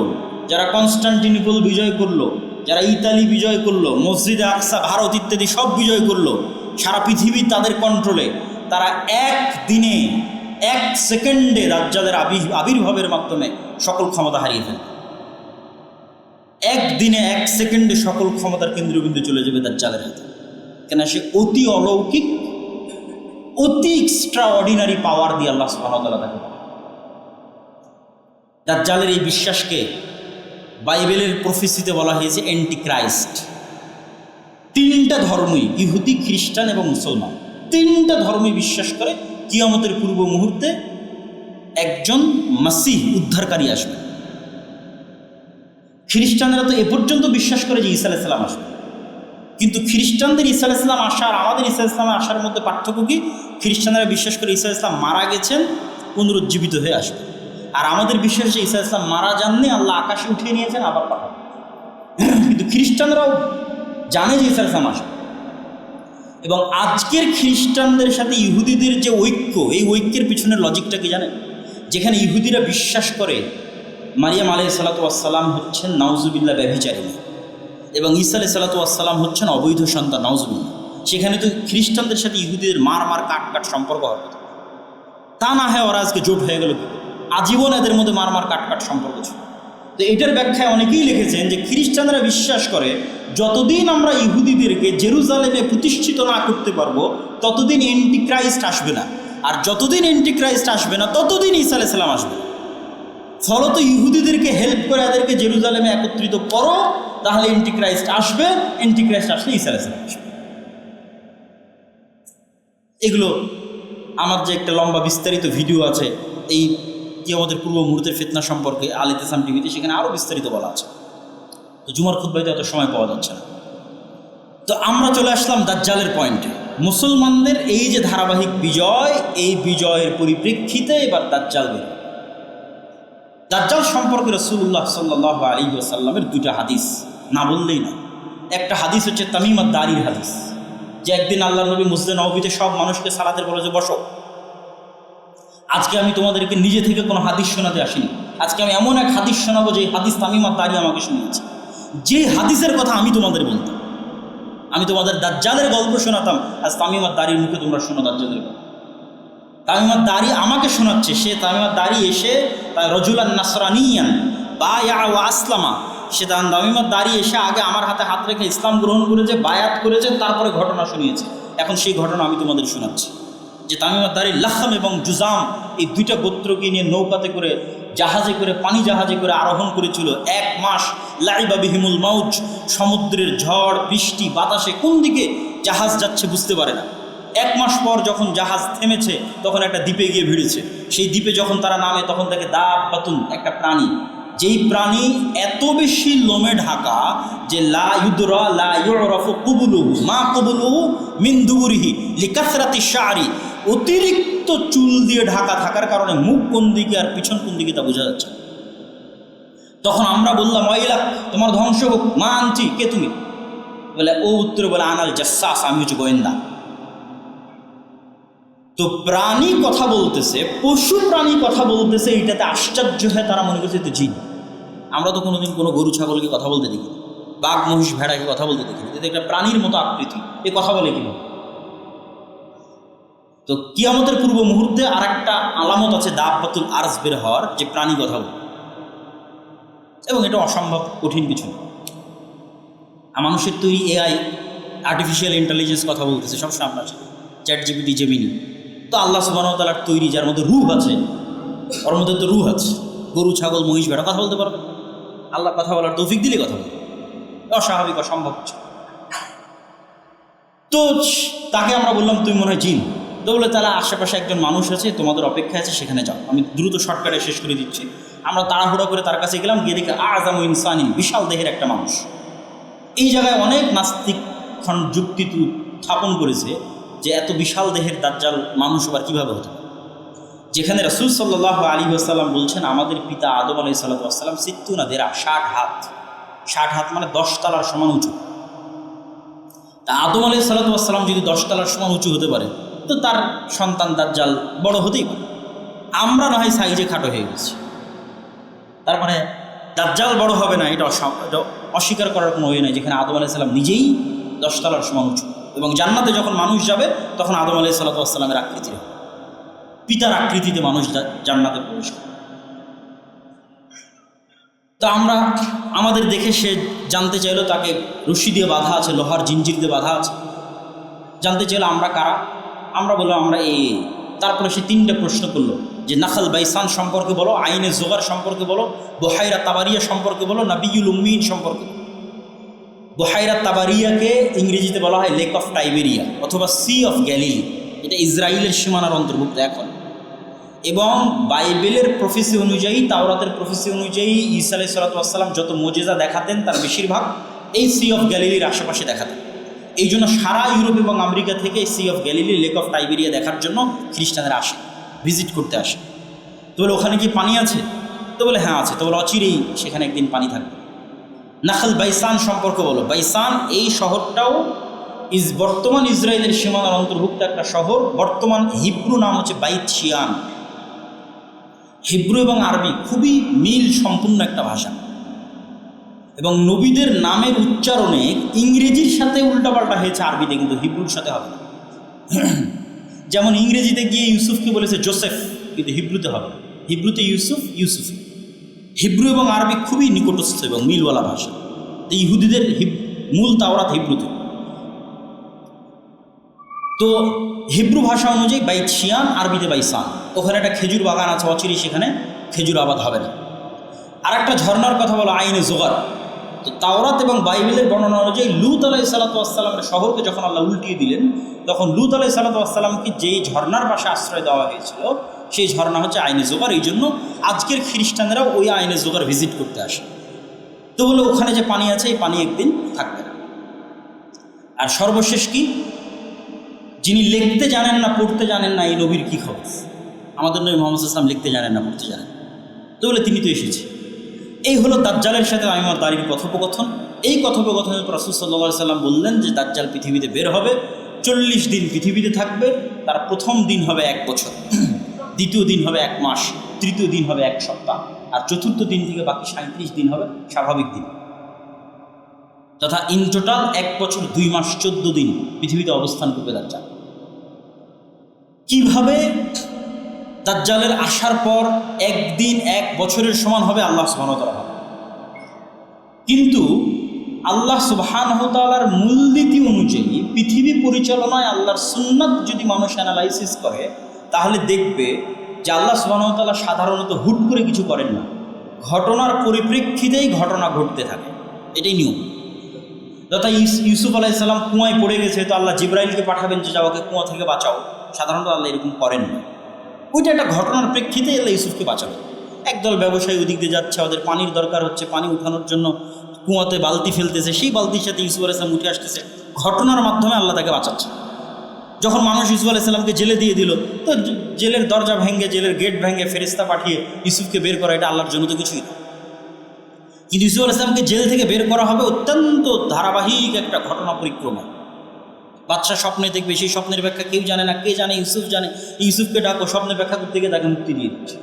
যারা কনস্টান্টিনোপল বিজয় করলো, যারা ইতালি বিজয় করলো, মসজিদে আকসা, ভারত ইত্যাদি সব বিজয় করলো, সারা পৃথিবী তাদের কন্ট্রোলে, তারা একদিনে 1 সেকেন্ডে দাজ্জালের আবির্ভাবের মাধ্যমে সকল ক্ষমতা হারিয়ে ফেলবে। একদিনে 1 সেকেন্ডে সকল ক্ষমতার কেন্দ্রবিন্দু চলে যাবে দাজ্জালের হাতে। কেন সে অতি অলৌকিক, অতি এক্সট্রা অর্ডিনারি পাওয়ার দিয়ে আল্লাহ সুবহানাহু ওয়া তাআলা তাকে। দাজ্জালের এই বিশ্বাসকে বাইবেলের প্রফেসিতে বলা হয়েছে অ্যান্টিক্রাইস্ট। 3টা ধর্মই, ইহুদি, খ্রিস্টান এবং মুসলমান, 3টা ধর্মই বিশ্বাস করে কিয়ামতের পূর্ব মুহূর্তে একজন মাসিহ উদ্ধারকারী আসবে। খ্রিস্টানরা তো এ পর্যন্ত বিশ্বাস করে যে ঈসা আলাইহিস সালাম আসবে, কিন্তু খ্রিস্টানদের ঈসা আলাইহিস সালাম আসা আর আমাদের ঈসা আলাইহিস সালামের আসার মধ্যে পার্থক্য কি? খ্রিস্টানরা বিশ্বাস করে ঈসা আলাইহিস সালাম মারা গেছেন, পুনরুজ্জীবিত হয়ে আসবে। আর আমাদের বিশ্বাস যে ঈসা আলাইহিস সালাম মারা যাননি, আল্লাহ আকাশে উঠিয়ে নিয়েছেন, আবার পাঠাবেন। কিন্তু খ্রিস্টানরাও জানে যে ঈসা আলাইহিস সালাম আসবে। এবং আজকের খ্রিস্টানদের সাথে ইহুদিদের যে ঐক্য, এই ঐক্যের পিছনের লজিকটা কি জানেন? যেখানে ইহুদিরা বিশ্বাস করে মারিয়াম আলাইহিস সালাতু ওয়াস সালাম হচ্ছেন নাউজুবিল্লাহ ব্যভিচারিণী এবং ঈসা আলাইহিস সালাতু ওয়াস সালাম হচ্ছেন অবৈধ সন্তান, নাউজুবিল্লাহ, সেখানে তো খ্রিস্টানদের সাথে ইহুদিদের মার কাট সম্পর্ক হবে। তা না হয় ওরা আজকে জোট হয়ে গেল, আজীবন এদের মধ্যে মার কাট সম্পর্ক ছিল। তো এটার ব্যাখ্যায় অনেকেই লিখেছেন যে খ্রিস্টানরা বিশ্বাস করে যতদিন আমরা ইহুদিদেরকে জেরুজালেমে প্রতিষ্ঠিত না করতে পারবো ততদিন অ্যান্টিক্রাইস্ট আসবে না, আর যতদিন অ্যান্টিক্রাইস্ট আসবে না ততদিন ঈসা আলাইহিস সালাম আসবে। ফলত ইহুদিদেরকে হেল্প করে এদেরকে জেরুজালেমে একত্রিত করো, তাহলে অ্যান্টিক্রাইস্ট আসবে, অ্যান্টিক্রাইস্ট আসলে ঈসা আলাইহিস সালাম আসবে। এগুলো আমার যে একটা লম্বা বিস্তারিত ভিডিও আছে এই কিয়ামতের পূর্ব মুহূর্তের ফিতনা সম্পর্কে আল ইতিসাম টিভিতে, সেখানে আরও বিস্তারিত বলা আছে। তো জুমার খুতবাতে এত সময় পাওয়া যাচ্ছে না। তো আমরা চলে আসলাম দাজ্জালের পয়েন্টে। মুসলমানদের এই যে ধারাবাহিক বিজয়, এই বিজয়ের পরিপ্রেক্ষিতে এবার দাজ্জাল বের। দাজ্জাল সম্পর্কে রাসূলুল্লাহ সাল্লাল্লাহু আলাইহি ওয়াসাল্লামের 2টা হাদিস না বললেই না। একটা হাদিস হচ্ছে তামিম আদ-দারির হাদিস, যে একদিন আল্লাহর নবী মসজিদে নববীতে সব মানুষকে সালাতের বলে যে বসো। আজকে আমি তোমাদেরকে নিজে থেকে কোনো হাদিস শোনাতে আসিনি, আজকে আমি এমন এক হাদিস শোনাবো যে হাদিস তামিম আদ-দারি আমাকে শুনিয়েছে। যে হাদিসের কথা আমি তোমাদের বলতাম, আমি তোমাদের দাজ্জালের গল্প শোনাতাম, আজ তামিম আদ-দারির মুখে তোমরা শোনো দাজ্জালের গল্প। তামিম আদ-দারি আমাকে শোনাচ্ছে। সে তামিম আদ-দারি এসে রজুলান নাসরানিয়ান বায়া ওয়া আসলামা, সে তামিম আদ-দারি এসে আগে আমার হাতে হাত রেখে ইসলাম গ্রহণ করেছে, বায়াত করেছে, তারপরে ঘটনা শুনিয়েছে। এখন সেই ঘটনা আমি তোমাদের শোনাচ্ছি যে তামিম আদ-দারি লাখম এবং জুজাম এই 2টা গোত্রকে নিয়ে নৌকাতে করে, জাহাজে করে, পানি জাহাজে করে আরোহণ করেছিল 1 মাস। লাইবা বিহিমুল মাউজ, সমুদ্রের ঝড়, বৃষ্টি, বাতাসে কোন দিকে জাহাজ যাচ্ছে বুঝতে পারে না। 1 মাস পর যখন জাহাজ থেমেছে তখন একটা দ্বীপে গিয়ে ভিড়েছে। সেই দ্বীপে যখন তারা নামে তখন দেখে দাব্বাতুন, একটা প্রাণী, যেই প্রাণী এত বেশি লোমে ঢাকা যে লা ইউদরা লা ইউরাফু কুবুলুহু মা কুবুলুহু মিন দুবুরিহি লিকাসরাতি শারি, অতিরিক্ত চুল দিয়ে ঢাকা থাকার কারণে মুখ কোন দিকে আর পিছন কোন দিকে তা বোঝা যাচ্ছে। তখন আমরা বললাম ওয়াইলাক, তোমার ধ্বংস হোক, মা আনছি, কে তুমি? বলে ও উত্তরে বলে আনাল জাসসাস, আমি হচ্ছে গোয়েন্দা। তো প্রাণী কথা বলতেছে, পশু প্রাণী কথা বলতেছে, এটাতে আশ্চর্য হয় তারা মনে করছে তো জিন। আমরা তো কোনোদিন কোনো গরু ছাগলকে কথা বলতে দেখি, বাঘ মহিষ ভেড়াকে কথা বলতে দেখি, এতে একটা প্রাণীর মতো আকৃতি, এ কথা বলে কীভাবে? তো কিয়ামতের পূর্ব মুহূর্তে আর একটা আলামত আছে দাব্বাতুল আরজ বের হওয়ার, যে প্রাণী কথা বলে, এবং এটা অসম্ভব কঠিন কিছু না। মানুষের তৈরি এআই, আর্টিফিশিয়াল ইন্টেলিজেন্স কথা বলতেছে সবসময় আপনার সাথে, চ্যাটজিপিটি, জেমিনি। তো আল্লাহ সুবহানাহু ওয়া তাআলার তৈরি, যার মধ্যে রূহ আছে, ওর মধ্যে তো রূহ আছে। গরু ছাগল মহিষ ভেড়া কথা বলতে পারবে? আল্লাহ কথা বলার তৌফিক দিলে কথা বলবে, অস্বাভাবিক, অসম্ভব কিছু। তো তাকে আমরা বললাম তুমি মনে হয় জিন। তো বলে তাহলে আশেপাশে একজন মানুষ আছে, তোমাদের অপেক্ষা আছে, সেখানে যাও। আমি দ্রুত শর্টকাটে শেষ করে দিচ্ছি। আমরা তাড়াহুড়া করে তার কাছে গেলাম, গিয়ে দেখি আযামু ইনসানিন, বিশাল দেহের একটা মানুষ। এই জায়গায় অনেক নাস্তিক যুক্তি স্থাপন করেছে যে এত বিশাল দেহের দাজ্জাল মানুষ আবার কীভাবে হতে পারে, যেখানে রাসূল সাল্লাল্লাহু আলাইহি ওয়াসাল্লাম বলছেন আমাদের পিতা আদম আলাইহিস সালাতু ওয়াস সালাম 60 হাত, 60 হাত মানে 10 তলার সমান উঁচু। তা আদম আলাইহিস সালাতু ওয়াস সালাম যদি 10 তলার সমান উঁচু হতে পারে, তো তার সন্তান দাজ্জাল বড় হতেই পারে। আমরা না হয় সাইজে খাটো হয়ে গেছি, তার মানে দাজ্জাল বড় হবে না, এটা অস্বীকার করার কোনো ওয়ে নাই, যেখানে আদম আলাইহিস সালাম নিজেই 10 তলার সমান উঁচু। এবং জান্নাতে যখন মানুষ যাবে তখন আদম আলাইহিস সালাতু ওয়াস সালামের আকৃতি হবে, পিতার আকৃতিতে মানুষ জান্নাতে প্রবেশ করে। তো তো আমরা আমাদের দেখে সে জানতে চাইলো, তাকে রশি দিয়ে বাঁধা আছে, লোহার জিঞ্জির দিয়ে বাঁধা আছে। জানতে চাইলো আমরা কারা। আমরা বললাম আমরা এই। তারপরে সে 3টে প্রশ্ন করলো যে নাখাল বাইসান সম্পর্কে বলো, আইনে জোগার সম্পর্কে বলো, বুহাইরা তাবারিয়া সম্পর্কে বলো, নাবিয়ুল উম্মিন সম্পর্কে বলো। বুহাইরা তাবারিয়াকে ইংরেজিতে বলা হয় লেক অফ টাইবেরিয়া অথবা সি অফ গ্যালিলি। এটা ইসরায়েলের সীমানার অন্তর্ভুক্ত এখন। এবং বাইবেলের প্রফেসি অনুযায়ী, তাওরাতের প্রফেসি অনুযায়ী ঈসা আলাইহিস সালাম যত মুজিজা দেখাতেন তার বেশিরভাগ এই সি অফ গ্যালিলির আশেপাশে দেখাতেন। এই জন্য সারা ইউরোপ এবং আমেরিকা থেকে Sea of Galilee, lake of Tiberias দেখার জন্য খ্রিস্টানরা আসে, ভিজিট করতে আসে। তো বলে ওখানে কি পানি আছে? তো বলে হ্যাঁ আছে। তো বলে অচিরেই সেখানে একদিন পানি থাকবে। নাখাল বাইসান সম্পর্কে বলো। বাইসান এই শহরটাও বর্তমান ইসরায়েলের সীমানার অন্তর্ভুক্ত একটা শহর। বর্তমান হিব্রু নাম হচ্ছে বাইত শিয়ান। হিব্রু এবং আরবি খুবই মিল সম্পূর্ণ একটা ভাষা, এবং নবীদের নামের উচ্চারণে ইংরেজির সাথে উল্টাপাল্টা হয়েছে আরবিতে, কিন্তু হিব্রুর সাথে হবে না। যেমন ইংরেজিতে গিয়ে ইউসুফকে বলেছে জোসেফ, কিন্তু হিব্রুতে হবে না। হিব্রুতে ইউসুফ, ইউসুফ। হিব্রু এবং আরবি খুবই নিকটস্থ এবং মিলওয়ালা ভাষা। ইহুদিদের মূল তাওরাত হিব্রুতে। তো হিব্রু ভাষা অনুযায়ী বাইত শিয়ান, আরবিতে বাইসান। ওখানে একটা খেজুর বাগান আছে, অচিরেই সেখানে খেজুর আবাদ হবে না। আর একটা ঝর্ণার কথা বলো আইনে জোগার। তো তাওরাত এবং বাইবেলের বর্ণনা অনুযায়ী লূত আলাইহিস সালামের শহরকে যখন আল্লাহ উল্টিয়ে দিলেন, তখন লূত আলাইহিস সালামকে যেই ঝর্ণার পাশে আশ্রয় দেওয়া হয়েছিল সেই ঝর্ণা হচ্ছে আইনে জোগার। এই জন্য আজকের খ্রিস্টানরাও ওই আইনে জোগার ভিজিট করতে আসে। তো বলে ওখানে যে পানি আছে, এই পানি একদিন থাকবে না। আর সর্বশেষ কি, যিনি লিখতে জানেন না, পড়তে জানেন না, এই নবীর কী খবর? আমাদের নবী মুহাম্মদ সাল্লাল্লাহু আলাইহি ওয়াসাল্লাম লিখতে জানেন না, পড়তে জানেন। তো বলে তিনি তো এসেছে। এই হলো দাজ্জালের সাথে আইমার দাঁড়ির কথোপকথন। এই কথোপকথনে রাসূল সাল্লাল্লাহু আলাইহি ওয়াসাল্লাম বললেন যে দাজ্জাল পৃথিবীতে বের হবে, 40 দিন পৃথিবীতে থাকবে। তার প্রথম দিন হবে 1 বছর, দ্বিতীয় দিন হবে 1 মাস, তৃতীয় দিন হবে 1 সপ্তাহ, আর চতুর্থ দিন থেকে বাকি 37 দিন হবে স্বাভাবিক দিন। তথা ইন টোটাল 1 বছর 2 মাস 14 দিন পৃথিবীতে অবস্থান করবে দাজ্জাল। কিভাবে দাজ্জালের আসার পর একদিন 1 বছরের সমান হবে আল্লাহ সুবহানাহু ওয়া তাআলা ভাবেন। কিন্তু আল্লাহ সুবহানাহু ওয়া তাআলার মূলনীতি অনুযায়ী পৃথিবী পরিচালনায় আল্লাহর সুন্নাত যদি মানুষ অ্যানালাইসিস করে, তাহলে দেখবে যে আল্লাহ সুবহানাহু ওয়া তাআলা সাধারণত হুট করে কিছু করেন না, ঘটনার পরিপ্রেক্ষিতেই ঘটনা ঘটতে থাকে। এটাই নিয়ম। তথা ইউসুফ আলাইহিস সালাম কুয়ায় পড়ে গেছে, তো আল্লাহ জিবরাইলকে পাঠাবেন যে যাওয়াকে কুয়া থেকে বাঁচাও। সাধারণত আল্লাহ এরকম করেন না। ওইটা একটা ঘটনার প্রেক্ষিতে আল্লাহ ইউসুফকে বাঁচাবে। একদল ব্যবসায়ী ওদিক দিয়ে যাচ্ছে, ওদের পানির দরকার হচ্ছে, পানি উঠানোর জন্য কুয়াতে বালতি ফেলতেছে, সেই বালতির সাথে ইউসুফ আলাইহিস সালাম উঠে আসতেছে। ঘটনার মাধ্যমে আল্লাহ তাকে বাঁচাচ্ছে। যখন মানুষ ইউসুফ আলাইহিস সালামকে জেলে দিয়ে দিল, তো জেলের দরজা ভেঙে, জেলের গেট ভেঙে ফেরেশতা পাঠিয়ে ইউসুফকে বের করা, এটা আল্লাহর জন্য তো কিছুই না। কিন্তু ইউসুফ আলাইহিস সালামকে জেল থেকে বের করা হবে অত্যন্ত ধারাবাহিক একটা ঘটনা পরিক্রমা। বাদশা স্বপ্নে দেখবে, সেই স্বপ্নের ব্যাখ্যা কেউ জানে না, কে জানে? ইউসুফ জানে। ইউসুফকে ডাকো, স্বপ্নের ব্যাখ্যা করতে গিয়ে তাকে মুক্তি দিয়ে দিচ্ছে।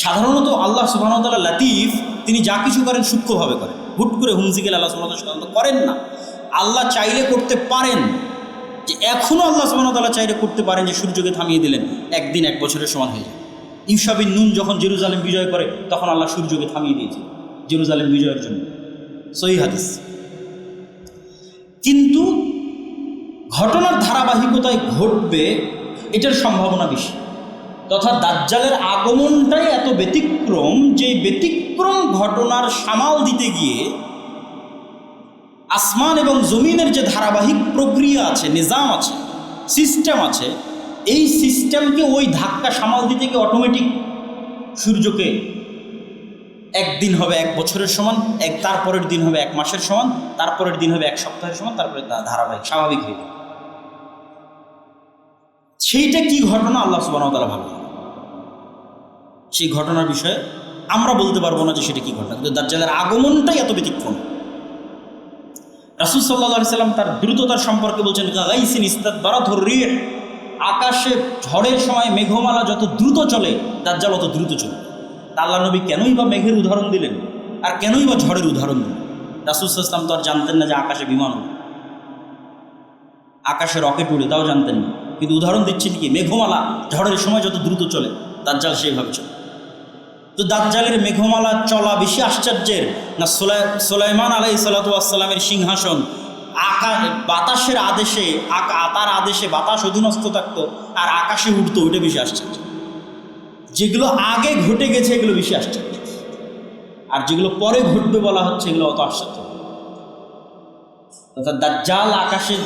সাধারণত আল্লাহ সুবহানাহু ওয়া তাআলা লাতিফ, তিনি যা কিছু করেন সূক্ষ্মভাবে করেন, হুট করে হুমজিকেল আল্লাহ সুবহানাহু ওয়া তাআলা করেন না। আল্লাহ চাইলে করতে পারেন, যে এখনও আল্লাহ সুবহানাহু ওয়া তাআলা চাইলে করতে পারেন যে সূর্যকে থামিয়ে দিলেন, একদিন 1 বছরের সমান হয়ে যায়। ইউশা বিন নুন যখন জেরুজালেম বিজয় করে, তখন আল্লাহ সূর্যকে থামিয়ে দিয়েছে জেরুজালেম বিজয়ের জন্য, সহিহ হাদিস। কিন্তু ঘটনার ধারাবাহিকতায় ঘটবে এটার সম্ভাবনা বেশি। তথা দাজ্জালের আগমনটাই এত ব্যতিক্রম, যে ব্যতিক্রম ঘটনার সামাল দিতে গিয়ে আসমান এবং জমিনের যে ধারাবাহিক প্রক্রিয়া আছে, নিজাম আছে, সিস্টেম আছে, এই সিস্টেমকে ওই ধাক্কা সামাল দিতে গিয়ে অটোমেটিক সূর্যকে একদিন হবে 1 বছরের সমান, তারপরের দিন হবে 1 মাসের সমান, তারপরের দিন হবে 1 সপ্তাহের সমান, তারপরে ধারাবাহিক স্বাভাবিক হয়ে যাবে। সেইটা কি ঘটনা আল্লাহ সুবহানাহু ওয়া তাআলা ভালো, সেই ঘটনার বিষয়ে আমরা বলতে পারবো না যে সেটা কি ঘটনা। কিন্তু দাজ্জালের আগমনটাই এত ব্যতিক্রম। রাসূল সাল্লাল্লাহু আলাইহি সাল্লাম তার দ্রুততার সম্পর্কে বলছেন, গাইসিন ইস্তাদবারাতুর রিহ, আকাশে ঝড়ের সময় মেঘমালা যত দ্রুত চলে, দাজ্জাল অত দ্রুত চলে। আল্লাহ নবী কেনই বা মেঘের উদাহরণ দিলেন, আর কেনই বা ঝড়ের উদাহরণ দিলেন? রাসূল সাল্লাল্লাহু আলাইহি সাল্লাম তো আর জানতেন না যে আকাশে বিমান উড়ে, আকাশে রকেট উড়ে, তাও জানতেন না। কিন্তু উদাহরণ দিচ্ছেন কি, মেঘমালা ঝড়ের সময় যত দ্রুত চলে, দাজ্জাল সেইভাবে চলে। তো দাজ্জালের মেঘমালা চলা বেশি আশ্চর্যের না সুলাইমান আলাইহিস সালাতু ওয়াস সালামের সিংহাসন বাতাসের আদেশে তার আদেশে বাতাস অধীনস্থ থাকতো আর আকাশে উঠতো, ওইটা বেশি আশ্চর্য। যেগুলো আগে ঘটে গেছে এগুলো বেশি আশ্চর্য, আর যেগুলো পরে ঘটবে বলা হচ্ছে এগুলো অত আশ্চর্য। অর্থাৎ দাজ্জাল আকাশে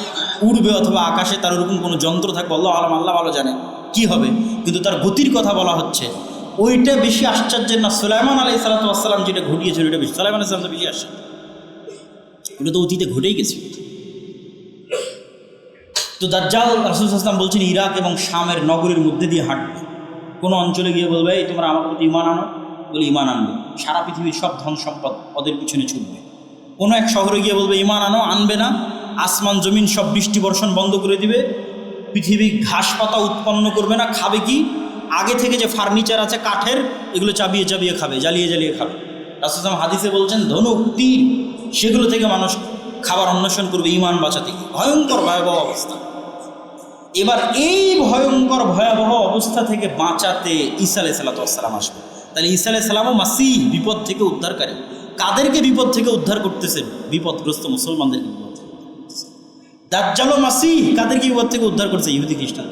উড়বে অথবা আকাশে তার ওরকম কোনো যন্ত্র থাকবে, আল্লাহ আলম, আল্লাহ ভালো জানে কি হবে, কিন্তু তার গতির কথা বলা হচ্ছে, ওইটা বেশি আশ্চর্যের না সুলাইমান আলাইহিস সালাতু ওয়াস সালাম যেটা ঘটিয়েছিল ওইটা বেশি। সুলাইমান আলাইহিস সালাম তো বেশি আশ্চর্য, ওটা তো অতীতে ঘটেই গেছে। তো দাজ্জাল রাসূল সাল্লাল্লাহু আলাইহি ওয়াসাল্লাম বলছেন ইরাক এবং শামের নগরীর মধ্যে দিয়ে হাঁটবে, কোনো অঞ্চলে গিয়ে বলবে এই তোমরা আমার প্রতি ঈমান আনো, বলে ঈমান আনবে, সারা পৃথিবীর সব ধন সম্পদ ওদের পিছনে ছুটবে। কোনো এক শহরে গিয়ে বলবে ঈমান আনো, আনবে না, আসমান জমিন সব বৃষ্টি বর্ষণ বন্ধ করে দিবে, পৃথিবী ঘাস পাতা উৎপন্ন করবে না, খাবে কি আগে থেকে যে ফার্নিচার আছে কাঠের এগুলো চাবিয়ে চাবিয়ে খাবে, জ্বালিয়ে জ্বালিয়ে খাবে। রাসূল সাল্লাল্লাহু আলাইহি ওয়াসাল্লাম হাদিসে বলছেন ধনুক তীর সেগুলো থেকে মানুষ খাবার অন্বেষণ করবে ঈমান বাঁচাতে। ভয়ঙ্কর ভয়াবহ অবস্থা। এবার এই ভয়ঙ্কর ভয়াবহ অবস্থা থেকে বাঁচাতে ঈসা আলাইহিস সালাতু ওয়াস সালাম আসবে। তাহলে ঈসা আলাইহিস সালামও মাসিহ, বিপদ থেকে উদ্ধারকারী। কাদেরকে বিপদ থেকে উদ্ধার করতেছেন? বিপদগ্রস্ত মুসলমানদেরকে বিপদ থেকে। দাজ্জালও মাসিহ, কাদেরকে বিপদ থেকে উদ্ধার করছে? ইহুদি খ্রিস্টান।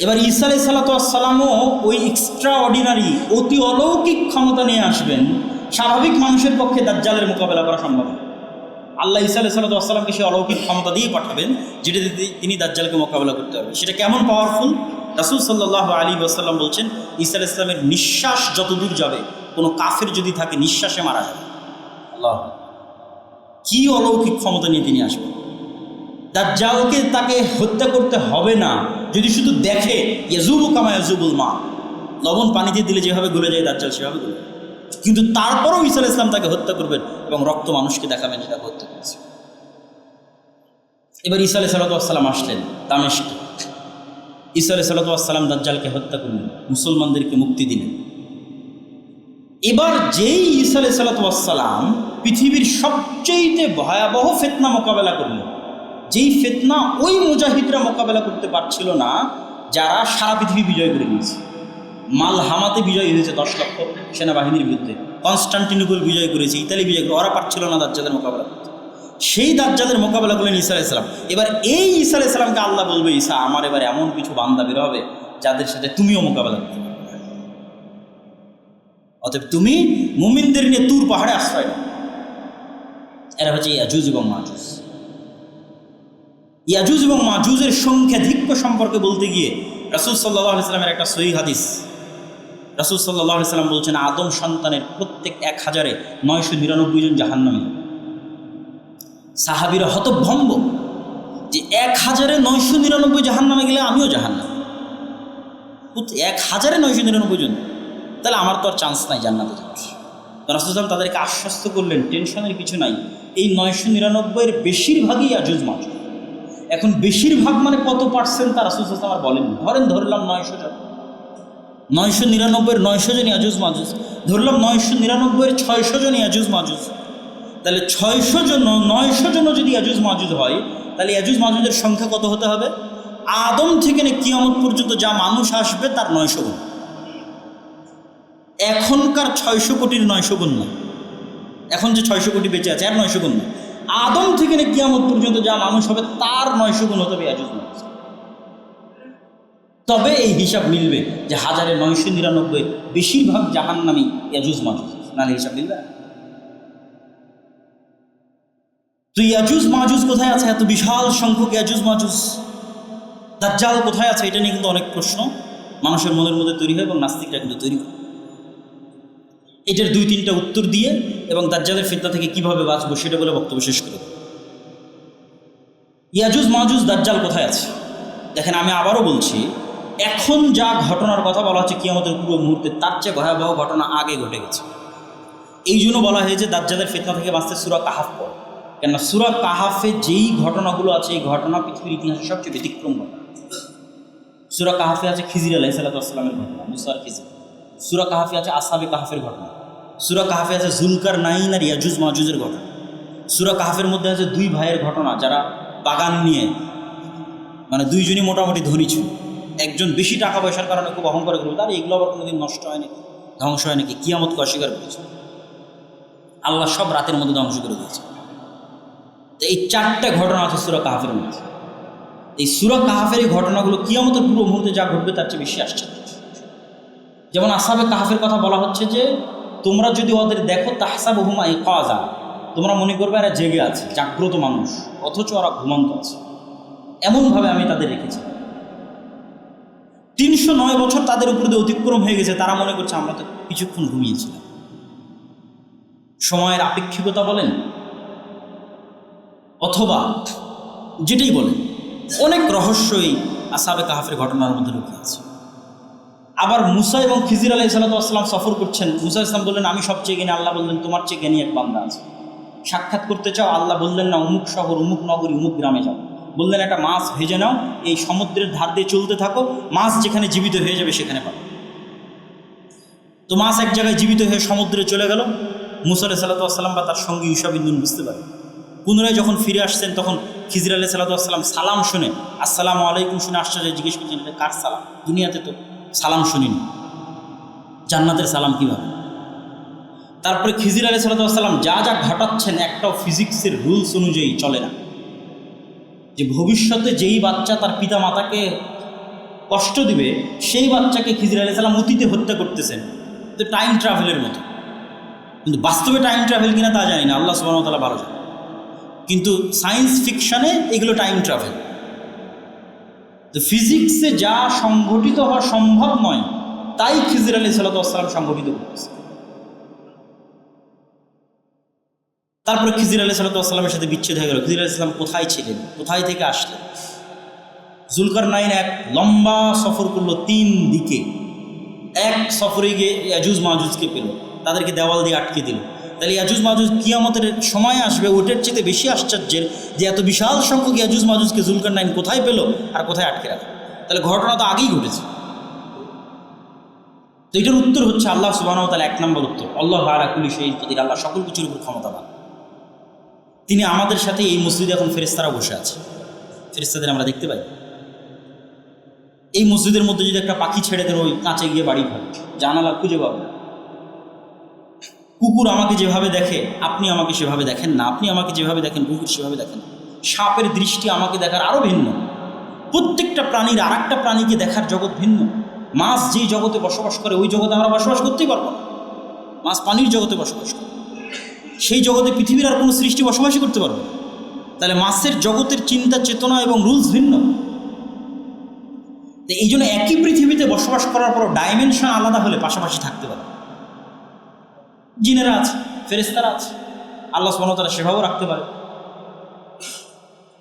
এবার ঈসা আলাইহিস সালাতু ওয়াস সালামও ওই এক্সট্রা অর্ডিনারি অতি অলৌকিক ক্ষমতা নিয়ে আসবেন। স্বাভাবিক মানুষের পক্ষে দাজ্জালের মোকাবেলা করা সম্ভব না। আল্লাহ ঈসা আলাইহিস সালাতু ওয়াস সালামকে সে অলৌকিক ক্ষমতা দিয়ে পাঠাবেন যেটা তিনি দাজ্জালকে মোকাবেলা করতে পারবেন। সেটা কেমন পাওয়ারফুল? রাসূল সাল্লাল্লাহু আলাইহি ওয়াসাল্লাম বলছেন ঈসা আলাইহিস সালামের নিঃশ্বাস যতদূর যাবে কোনো কাফের যদি থাকে নিঃশ্বাসে মারা যাবে। আল্লাহ, কি অলৌকিক ক্ষমতা নিয়ে তিনি আসবেন। দাজ্জালকে তাকে হত্যা করতে হবে না যদি শুধু দেখে ইয়াজুবু কামা ইয়াজুবুল মা, লবণ পানিতে দিলে যেভাবে গলে যায় দাজ্জাল সেভাবে গলে, কিন্তু তারপরও ঈসা আলাইহিস সালাম তাকে হত্যা করবেন এবং রক্ত মানুষকে দেখাবেন সেটা হত্যা করেছে। এবার ঈসা আলাইহিস সালাম আসলেন দামেস্কে। ঈসা আলাইহিস সালাম দাজ্জালকে হত্যা করলেন, মুসলমানদেরকে মুক্তি দিলেন। এবার যেই ঈসা আলাইহিস সালাম পৃথিবীর সবচেয়ে ভয়াবহ ফিতনা মোকাবেলা করলেন, যেই ফিতনা ওই মুজাহিদরা মোকাবেলা করতে পারছিল না যারা সারা পৃথিবী বিজয় করে নিয়েছে। মালহামাতে বিজয় হয়েছে 10 লক্ষ সেনাবাহিনীর বিরুদ্ধে, কনস্টান্টিনোপল বিজয় করেছে, ইতালি বিজয় করে, ওরা পারছিল না দাজ্জালের মোকাবেলা করতে। সেই দাজ্জালের মোকাবেলা করলেন ঈসা আলাইহিস সালাম। এবার এই ঈসা আলাইহিস সালামকে আল্লাহ বলবে ঈসা আমার এবার এমন কিছু বান্দা বের হবে যাদের সাথে তুমিও মোকাবেলা করতে পারবে। অতএব তুমি মুমিনদের নিয়ে তুর পাহাড়ে আশ্রয় নাও। এরা হচ্ছে ইয়াজুজ এবং মাজুজ। ইয়াজুজ এবং মাজুজের সংখ্যাধিক্য সম্পর্কে বলতে গিয়ে রাসূল সাল্লাল্লাহু আলাইহি ওয়াসাল্লামের একটা সহিহ হাদিস, রাসূল সাল্লাল্লাহু আলাইহি ওয়াসাল্লাম বলছেন আদম সন্তানের প্রত্যেক 1000-এ 999 জন জাহান্নামী। সাহাবীরা হতভম্ব যে 1000-এ 999 জাহান্নামে গেলে আমিও জাহান্নাম। 1000-এ 999 জন, তাহলে আমার তো আর চান্স নাই জান্নাতে যাওয়ার। রাসূল সাল্লাল্লাহু তাদেরকে আশ্বস্ত করলেন টেনশনের কিছু নাই, এই 999-এর বেশিরভাগই ইয়াজুজ মাজুজ। এখন বেশিরভাগ মানে কত পার্সেন্ট তা রাসূল সাল্লাল্লাহু আলাইহি ওয়াসাল্লাম বলেন। ধরলাম 900 জন, 999-এর 900 জন ইয়াজুজ মাজুজ, ধরলাম 999-এর 600 জন ইয়াজুজ মাজুজ। তাহলে 600 জন 900 জনও যদি ইয়াজুজ মাজুজ হয় তাহলে ইয়াজুজ মাজুজের সংখ্যা কত হতে হবে? আদম থেকে কিয়ামত পর্যন্ত যা মানুষ আসবে তার 900 গুণ। এখনকার 600 কোটির 900 গুণ না, এখন যে 600 কোটি বেঁচে আছে আর 900 গুণ না, আদম থেকে কিয়ামত পর্যন্ত যা মানুষ হবে তার 900 গুণ হতে হবে ইয়াজুজ মাজুজ। তবে এই হিসাব মিলবে যে 1000-এ 999 বেশিরভাগ জাহান্নামী ইয়াজুজ মাজুজ, নাহলে হিসাব মিলবে। তো ইয়াজুজ মাজুজ কোথায় আছে? এত বিশাল সংখ্যক ইয়াজুজ মাজুজ। দাজ্জাল কোথায় আছে? এটা নিয়ে কিন্তু অনেক প্রশ্ন মানুষের মনের মধ্যে তৈরি হয় এবং নাস্তিকরা কিন্তু তৈরি হয়। এটার 2-3টা উত্তর দিয়ে এবং দাজ্জালের ফিতনা থেকে কিভাবে বাঁচবো সেটা বলে বক্তব্য শেষ করে। ইয়াজুজ মাজুজ দাজ্জাল কোথায় আছে দেখেন, আমি আবারও বলছি, এখন যা ঘটনার কথা বলা হচ্ছে কিয়ামতের পূর্ব মুহূর্তে, তার চেয়ে ভয়াবহ ঘটনা আগে ঘটে গেছে। এই জন্য বলা হয়েছে দাজ্জালের ফিতনা থেকে বাঁচতে সূরা কাহাফ পড়ো, কেননা সূরা কাহাফে যেই ঘটনাগুলো আছে এই ঘটনা পৃথিবীর ইতিহাসে সবচেয়ে ব্যতিক্রম ঘটনা। সূরা কাহাফে আছে খিজির আলাইহিস সালামের ঘটনা, মুসা আর খিজির। সূরা কাহাফে আছে আসহাবে কাহাফের ঘটনা। সূরা কাহাফে আছে যুলকারনাইন আর ইয়াজুজ মাজুজের ঘটনা। সূরা কাহাফের মধ্যে আছে 2 ভাইয়ের ঘটনা যারা বাগান নিয়ে, মানে 2জনই মোটামুটি ধনী ছিল, একজন বেশি টাকা পয়সার কারণে খুব অহংকার করবে, তার এগুলো আবার কোনোদিন নষ্ট হয় নাকি, ধ্বংস হয় নাকি? কিয়ামতকে অস্বীকার করেছে, আল্লাহ সব রাতের মধ্যে ধ্বংস করে দিয়েছে। এই 4টে ঘটনা আছে সূরা কাহফের মধ্যে। এই সূরা কাহফের এই ঘটনাগুলো কিয়ামতের পুরো মুহূর্তে যা ঘটবে তার চেয়ে বেশি আশ্চর্য। যেমন আসহাবে কাহফের কথা বলা হচ্ছে যে তোমরা যদি ওদের দেখো তাহসাবুহুম আইকাযা, তোমরা মনে করবে এরা জেগে আছে, জাগ্রত মানুষ, অথচ ওরা ঘুমন্ত আছে। এমনভাবে আমি তাদের রেখেছি। 309 বছর তাদের উপর দিয়ে অতিক্রম হয়ে গেছে, তারা মনে করছে আমরা তো কিছুক্ষণ ঘুমিয়েছিলাম। সময়ের আপেক্ষিকতা বলেন অথবা যেটাই বলেন, অনেক রহস্যই আসহাবে কাহফের ঘটনার মধ্যে লুকিয়ে আছে। আবার মুসা এবং খিজির আলাইহিস সালাম সফর করছেন। মুসা ইসলাম বললেন আমি সবচেয়ে জ্ঞানী, আল্লাহ বললেন তোমার চেয়ে জ্ঞানী এক বান্দা আছে, সাক্ষাৎ করতে চাও? আল্লাহ বললেন না, অমুক শহর, অমুক নগরী, অমুক গ্রামে যাও। বললেন একটা মাছ ভেজে নাও, এই সমুদ্রের ধার দিয়ে চলতে থাকো, মাছ যেখানে জীবিত হয়ে যাবে সেখানে পাবে। তো মাছ এক জায়গায় জীবিত হয়ে সমুদ্রে চলে গেল। মুসা আলাইহিস সালাম বা তার সঙ্গী ইউশা বিন নুন বুঝতে পারে। পুনরায় যখন ফিরে আসছেন তখন খিজির আলাইহিস সালাম সালাম শুনে আসসালামু আলাইকুম শুনে আশ্চর্য জিজ্ঞেস করছেন এটা কার সালাম? দুনিয়াতে তো সালাম শুনিনি, জান্নাতের সালাম কীভাবে? তারপরে খিজির আলাইহিস সালাম যা যা ঘটাচ্ছেন একটাও ফিজিক্সের রুলস অনুযায়ী চলে না। যে ভবিষ্যতে যেই বাচ্চা তার পিতা মাতাকে কষ্ট দিবে সেই বাচ্চাকে খিজির আলাইহিস সালাম অতীতে হত্যা করতেছেন, তো টাইম ট্রাভেলের মতো। কিন্তু বাস্তবে টাইম ট্রাভেল কিনা তা জানি না, আল্লাহ সুবহানাহু ওয়া তাআলা ভালো জানেন। কিন্তু সায়েন্স ফিকশনে এগুলো টাইম ট্রাভেল। তো ফিজিক্সে যা সংঘটিত হওয়া সম্ভব নয় তাই খিজির আলাইহিস সালাম সংঘটিত করতেছে। তারপরে খিজির আলাইহিস সালামের সাথে বিচ্ছেদ হয়ে গেল। খিজির আলাইহিস সালাম কোথায় ছিলেন, কোথায় থেকে আসলেন? জুলকারনাইন এক লম্বা সফর করলো 3 দিকে। এক সফরে গিয়ে ইয়াজুজ মাজুজকে পেল, তাদেরকে দেওয়াল দিয়ে আটকে দিল। তাহলে ইয়াজুজ মাজুজ কিয়ামতের সময় আসবে, ওটার চেয়ে বেশি আশ্চর্যের যে এত বিশাল সংখ্যক ইয়াজুজ মাজুজকে জুলকারনাইন কোথায় পেল আর কোথায় আটকে রাখে। তাহলে ঘটনা তো আগেই ঘটেছে। তো এটার উত্তর হচ্ছে আল্লাহ সুবহানাহু ওয়া তাআলা, 1 নম্বর উত্তর, আল্লাহু আলা কুল্লি শাইইন কাদির, আল্লাহ সকল কিছুর উপর ক্ষমতাবান। তিনি আমাদের সাথে এই মসজিদে এখন ফেরেশতারা বসে আছে, ফেরেশতাদের আমরা দেখতে পাই। এই মসজিদের মধ্যে যদি একটা পাখি ছেড়ে দেন ওই কাঁচে গিয়ে বাড়ি ঘর, জানালা খুঁজে পাবে। কুকুর আমাকে যেভাবে দেখে আপনি আমাকে সেভাবে দেখেন না, আপনি আমাকে যেভাবে দেখেন কুকুর সেভাবে দেখেন। সাপের দৃষ্টি আমাকে দেখার আরও ভিন্ন। প্রত্যেকটা প্রাণীর আর একটা প্রাণীকে দেখার জগৎ ভিন্ন। মাছ যেই জগতে বসবাস করে ওই জগতে আমরা বসবাস করতেই পারবো না। মাছ পানির জগতে বসবাস করে, সেই জগতে পৃথিবীর আর কোনো সৃষ্টি বসবাসই করতে পারবে না। তাহলে মাছের জগতের চিন্তা চেতনা এবং রুলস ভিন্ন। এই জন্য একই পৃথিবীতে বসবাস করার পর ডাইমেনশন আলাদা হলে পাশাপাশি থাকতে পারে। জিনেরা আছে, ফেরেশতারা আছে, আল্লাহ সুবহানাহু ওয়া তাআলা সেভাবেও রাখতে পারে।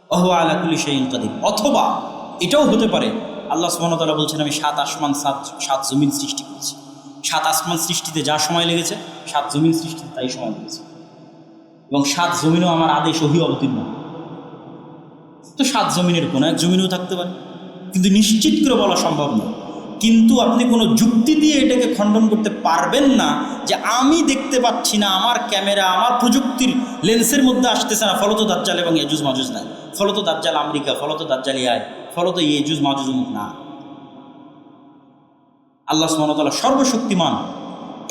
ওয়া হুয়া আলা কুল্লি শাইইন কাদির। অথবা এটাও হতে পারে আল্লাহ সুবহানাহু ওয়া তাআলা বলছেন আমি 7 আসমান 7 জমিন সৃষ্টি করেছি। 7 আসমান সৃষ্টিতে যা সময় লেগেছে 7 জমিন সৃষ্টিতে তাই সময় লেগেছে, এবং 7 জমিনও আমার আদেশ ওহী অবতীর্ণ। তো 7 জমিনের কোনো এক জমিনও থাকতে পারে, কিন্তু নিশ্চিত করে বলা সম্ভব নয়। কিন্তু আপনি কোনো যুক্তি দিয়ে এটাকে খণ্ডন করতে পারবেন না যে আমি দেখতে পাচ্ছি না, আমার ক্যামেরা আমার প্রযুক্তির লেন্সের মধ্যে আসতেছে না, ফলত দাজ্জাল এবং ইয়াজুজ মাজুজ নাই, ফলত দাজ্জাল আমেরিকা, ফলত দাজ্জাল ইয়াই, ফলত ইয়াজুজ মাজুজ মুখ না। আল্লাহ সুবহানাহু ওয়া তাআলা সর্বশক্তিমান।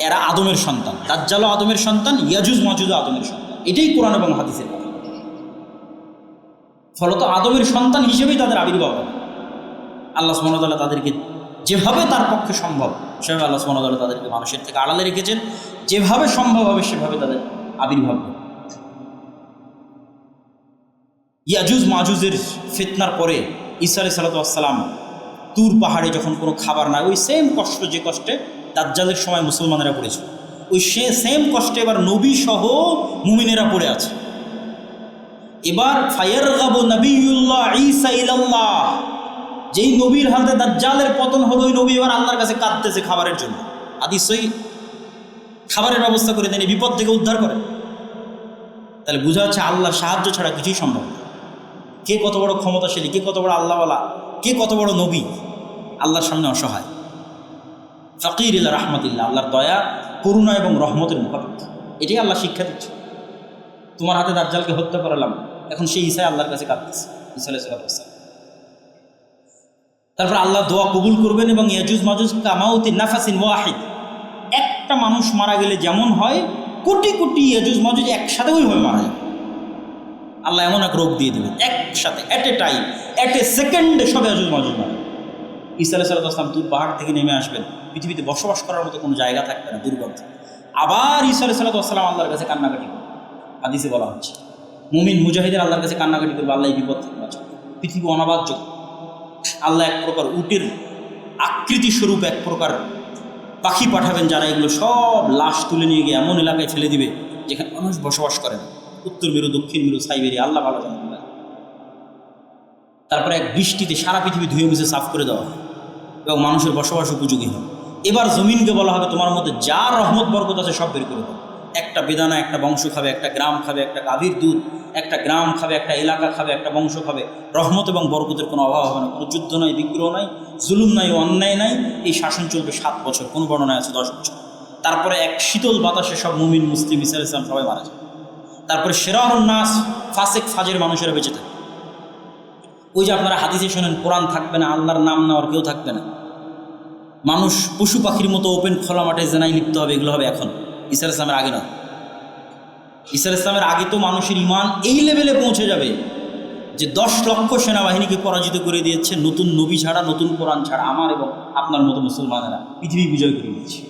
এরা আদমের সন্তান, দাজ্জালও আদমের সন্তান, ইয়াজুজ মাজুজও আদমের সন্তান। এটাই কোরআন এবং হাদিসের কথা। ফলত আদমের সন্তান হিসেবেই তাদের আবির্ভাব। আল্লাহ সুবহানাহু ওয়া তাআলা তাদেরকে যেভাবে তার পক্ষে সম্ভব সেভাবে আল্লাহ সুবহানাহু ওয়া তাআলা তাদেরকে মানুষের থেকে আড়ালে রেখেছেন, যেভাবে সম্ভব হবে সেভাবে তাদের আবির্ভাব হবে। ইয়াজুজ মাজুজের ফিতনার পরে ঈসা আলাইহিস সালাম তুর পাহাড়ে যখন কোনো খাবার নাই, ওই সেম কষ্ট যে কষ্টে দাজ্জালের সময় মুসলমানেরা পড়েছিল, ওই সেম কষ্টে এবার নবী সহ মুমিনেরা পড়ে আছে। এবার ফায়ারগাবু নবিয়ুল্লাহ ঈসা ইলাল্লাহ, যেই নবীর হাতে দাজ্জালের পতন হলো ওই নবী এবার আল্লাহর কাছে কাঁদতেছে খাবারের জন্য। হাদিস সহিহ, খাবারের ব্যবস্থা করে দেন, বিপদ থেকে উদ্ধার করে। তাহলে বোঝা যাচ্ছে আল্লাহর সাহায্য ছাড়া কিছুই সম্ভব না। কে কত বড় ক্ষমতাশালী, কে কত বড় আল্লাহওয়ালা, কে কত বড় নবী, আল্লাহর সামনে অসহায়। ফাকির ইলা রাহমাতিল্লাহ, আল্লাহর দয়া করুণা এবং রহমতের মুখাপেক্ষী। এটাই আল্লাহ শিক্ষা দিচ্ছে। তোমার হাতে দাজ্জালকে হত্যা করালাম, এখন সেই ঈসা আল্লাহর কাছে কাঁদতেছে। ঈসা আলাইহিস সালাম তারপর আল্লাহ দোয়া কবুল করবেন এবং ইয়াজুজ মাজুজ কামাউতি নাফাসিন ওয়াহিদ, একটা মানুষ মারা গেলে যেমন হয় কোটি কোটি ইয়াজুজ মাজুজ একসাথে ওইভাবে মারা যাবে। আল্লাহ এমন এক রোগ দিয়ে দেবেন একসাথে, at a time, at a সেকেন্ডে সব ইয়াজুজ মাজুজ মারা। ঈসা আলাইহিস সালাম তুর পাহাড় থেকে নেমে আসবেন, পৃথিবীতে বসবাস করার মতো কোনো জায়গা থাকবে না, দুর্গন্ধ। আবার ঈসা আলাইহিস সালাম আল্লাহর কাছে কান্নাকাটি করবে, হাদিসে বলা হচ্ছে মুমিন মুজাহিদের আল্লাহর কাছে কান্নাকাটি করবে, আল্লাহ এই বিপদ থেকে বাঁচাবে। পৃথিবী অনাবাদ্য, আল্লাহ এক প্রকার উটের আকৃতি স্বরূপ এক প্রকার পাখি পাঠাবেন, যারা এগুলো সব লাশ তুলে নিয়ে গিয়ে এমন এলাকায় ফেলে দিবে যেখানে মানুষ বসবাস করে না, উত্তর মেরু, দক্ষিণ মেরু, সাইবেরিয়া, আল্লাহ ভালো জানেন। তারপরে এক বৃষ্টিতে সারা পৃথিবী ধুয়ে মুছে সাফ করে দেওয়া হয় এবং মানুষের বসবাস উপযোগী হয়। এবার জমিনকে বলা হবে তোমার মধ্যে যা রহমত বরকত আছে সব বের করে দাও। একটা বেদানা একটা বংশ খাবে, একটা গ্রাম খাবে, একটা গাভীর দুধ একটা গ্রাম খাবে, একটা এলাকা খাবে, একটা বংশ খাবে। রহমত এবং বরকতের কোনো অভাব হবে না, কোনো যুদ্ধ নাই, বিগ্রহ নাই, জুলুম নাই, অন্যায় নাই। এই শাসন চলবে 7 বছর, কোনো বর্ণনায় আছে 10 বছর। তারপরে এক শীতল বাতাসে সব মুমিন মুসলিম ঈসা আলাইহিস সালাম সবাই মারা যায়। তারপরে সেরাহুন নাস, ফাসেক ফাজের মানুষেরা বেঁচে থাকে। ওই যে আপনারা হাদিসে শোনেন কোরআন থাকবে না, আল্লাহর নাম নেওয়ার কেউ থাকবে না, মানুষ পশু পাখির মতো ওপেন খোলা মাঠে জেনাই লিপ্ত হবে। এগুলো হবে এখন, ঈসা আলাইহিস সালামের আগে না। ঈসা আলাইহিস সালামের আগে তো মানুষের ঈমান এই লেভেলে পৌঁছে যাবে যে 10 লক্ষ সেনাবাহিনীকে পরাজিত করে দিয়েছে নতুন নবী ছাড়া, নতুন কোরআন ছাড়া, আমার এবং আপনার মতো মুসলমানেরা পৃথিবী বিজয় করে দিচ্ছে।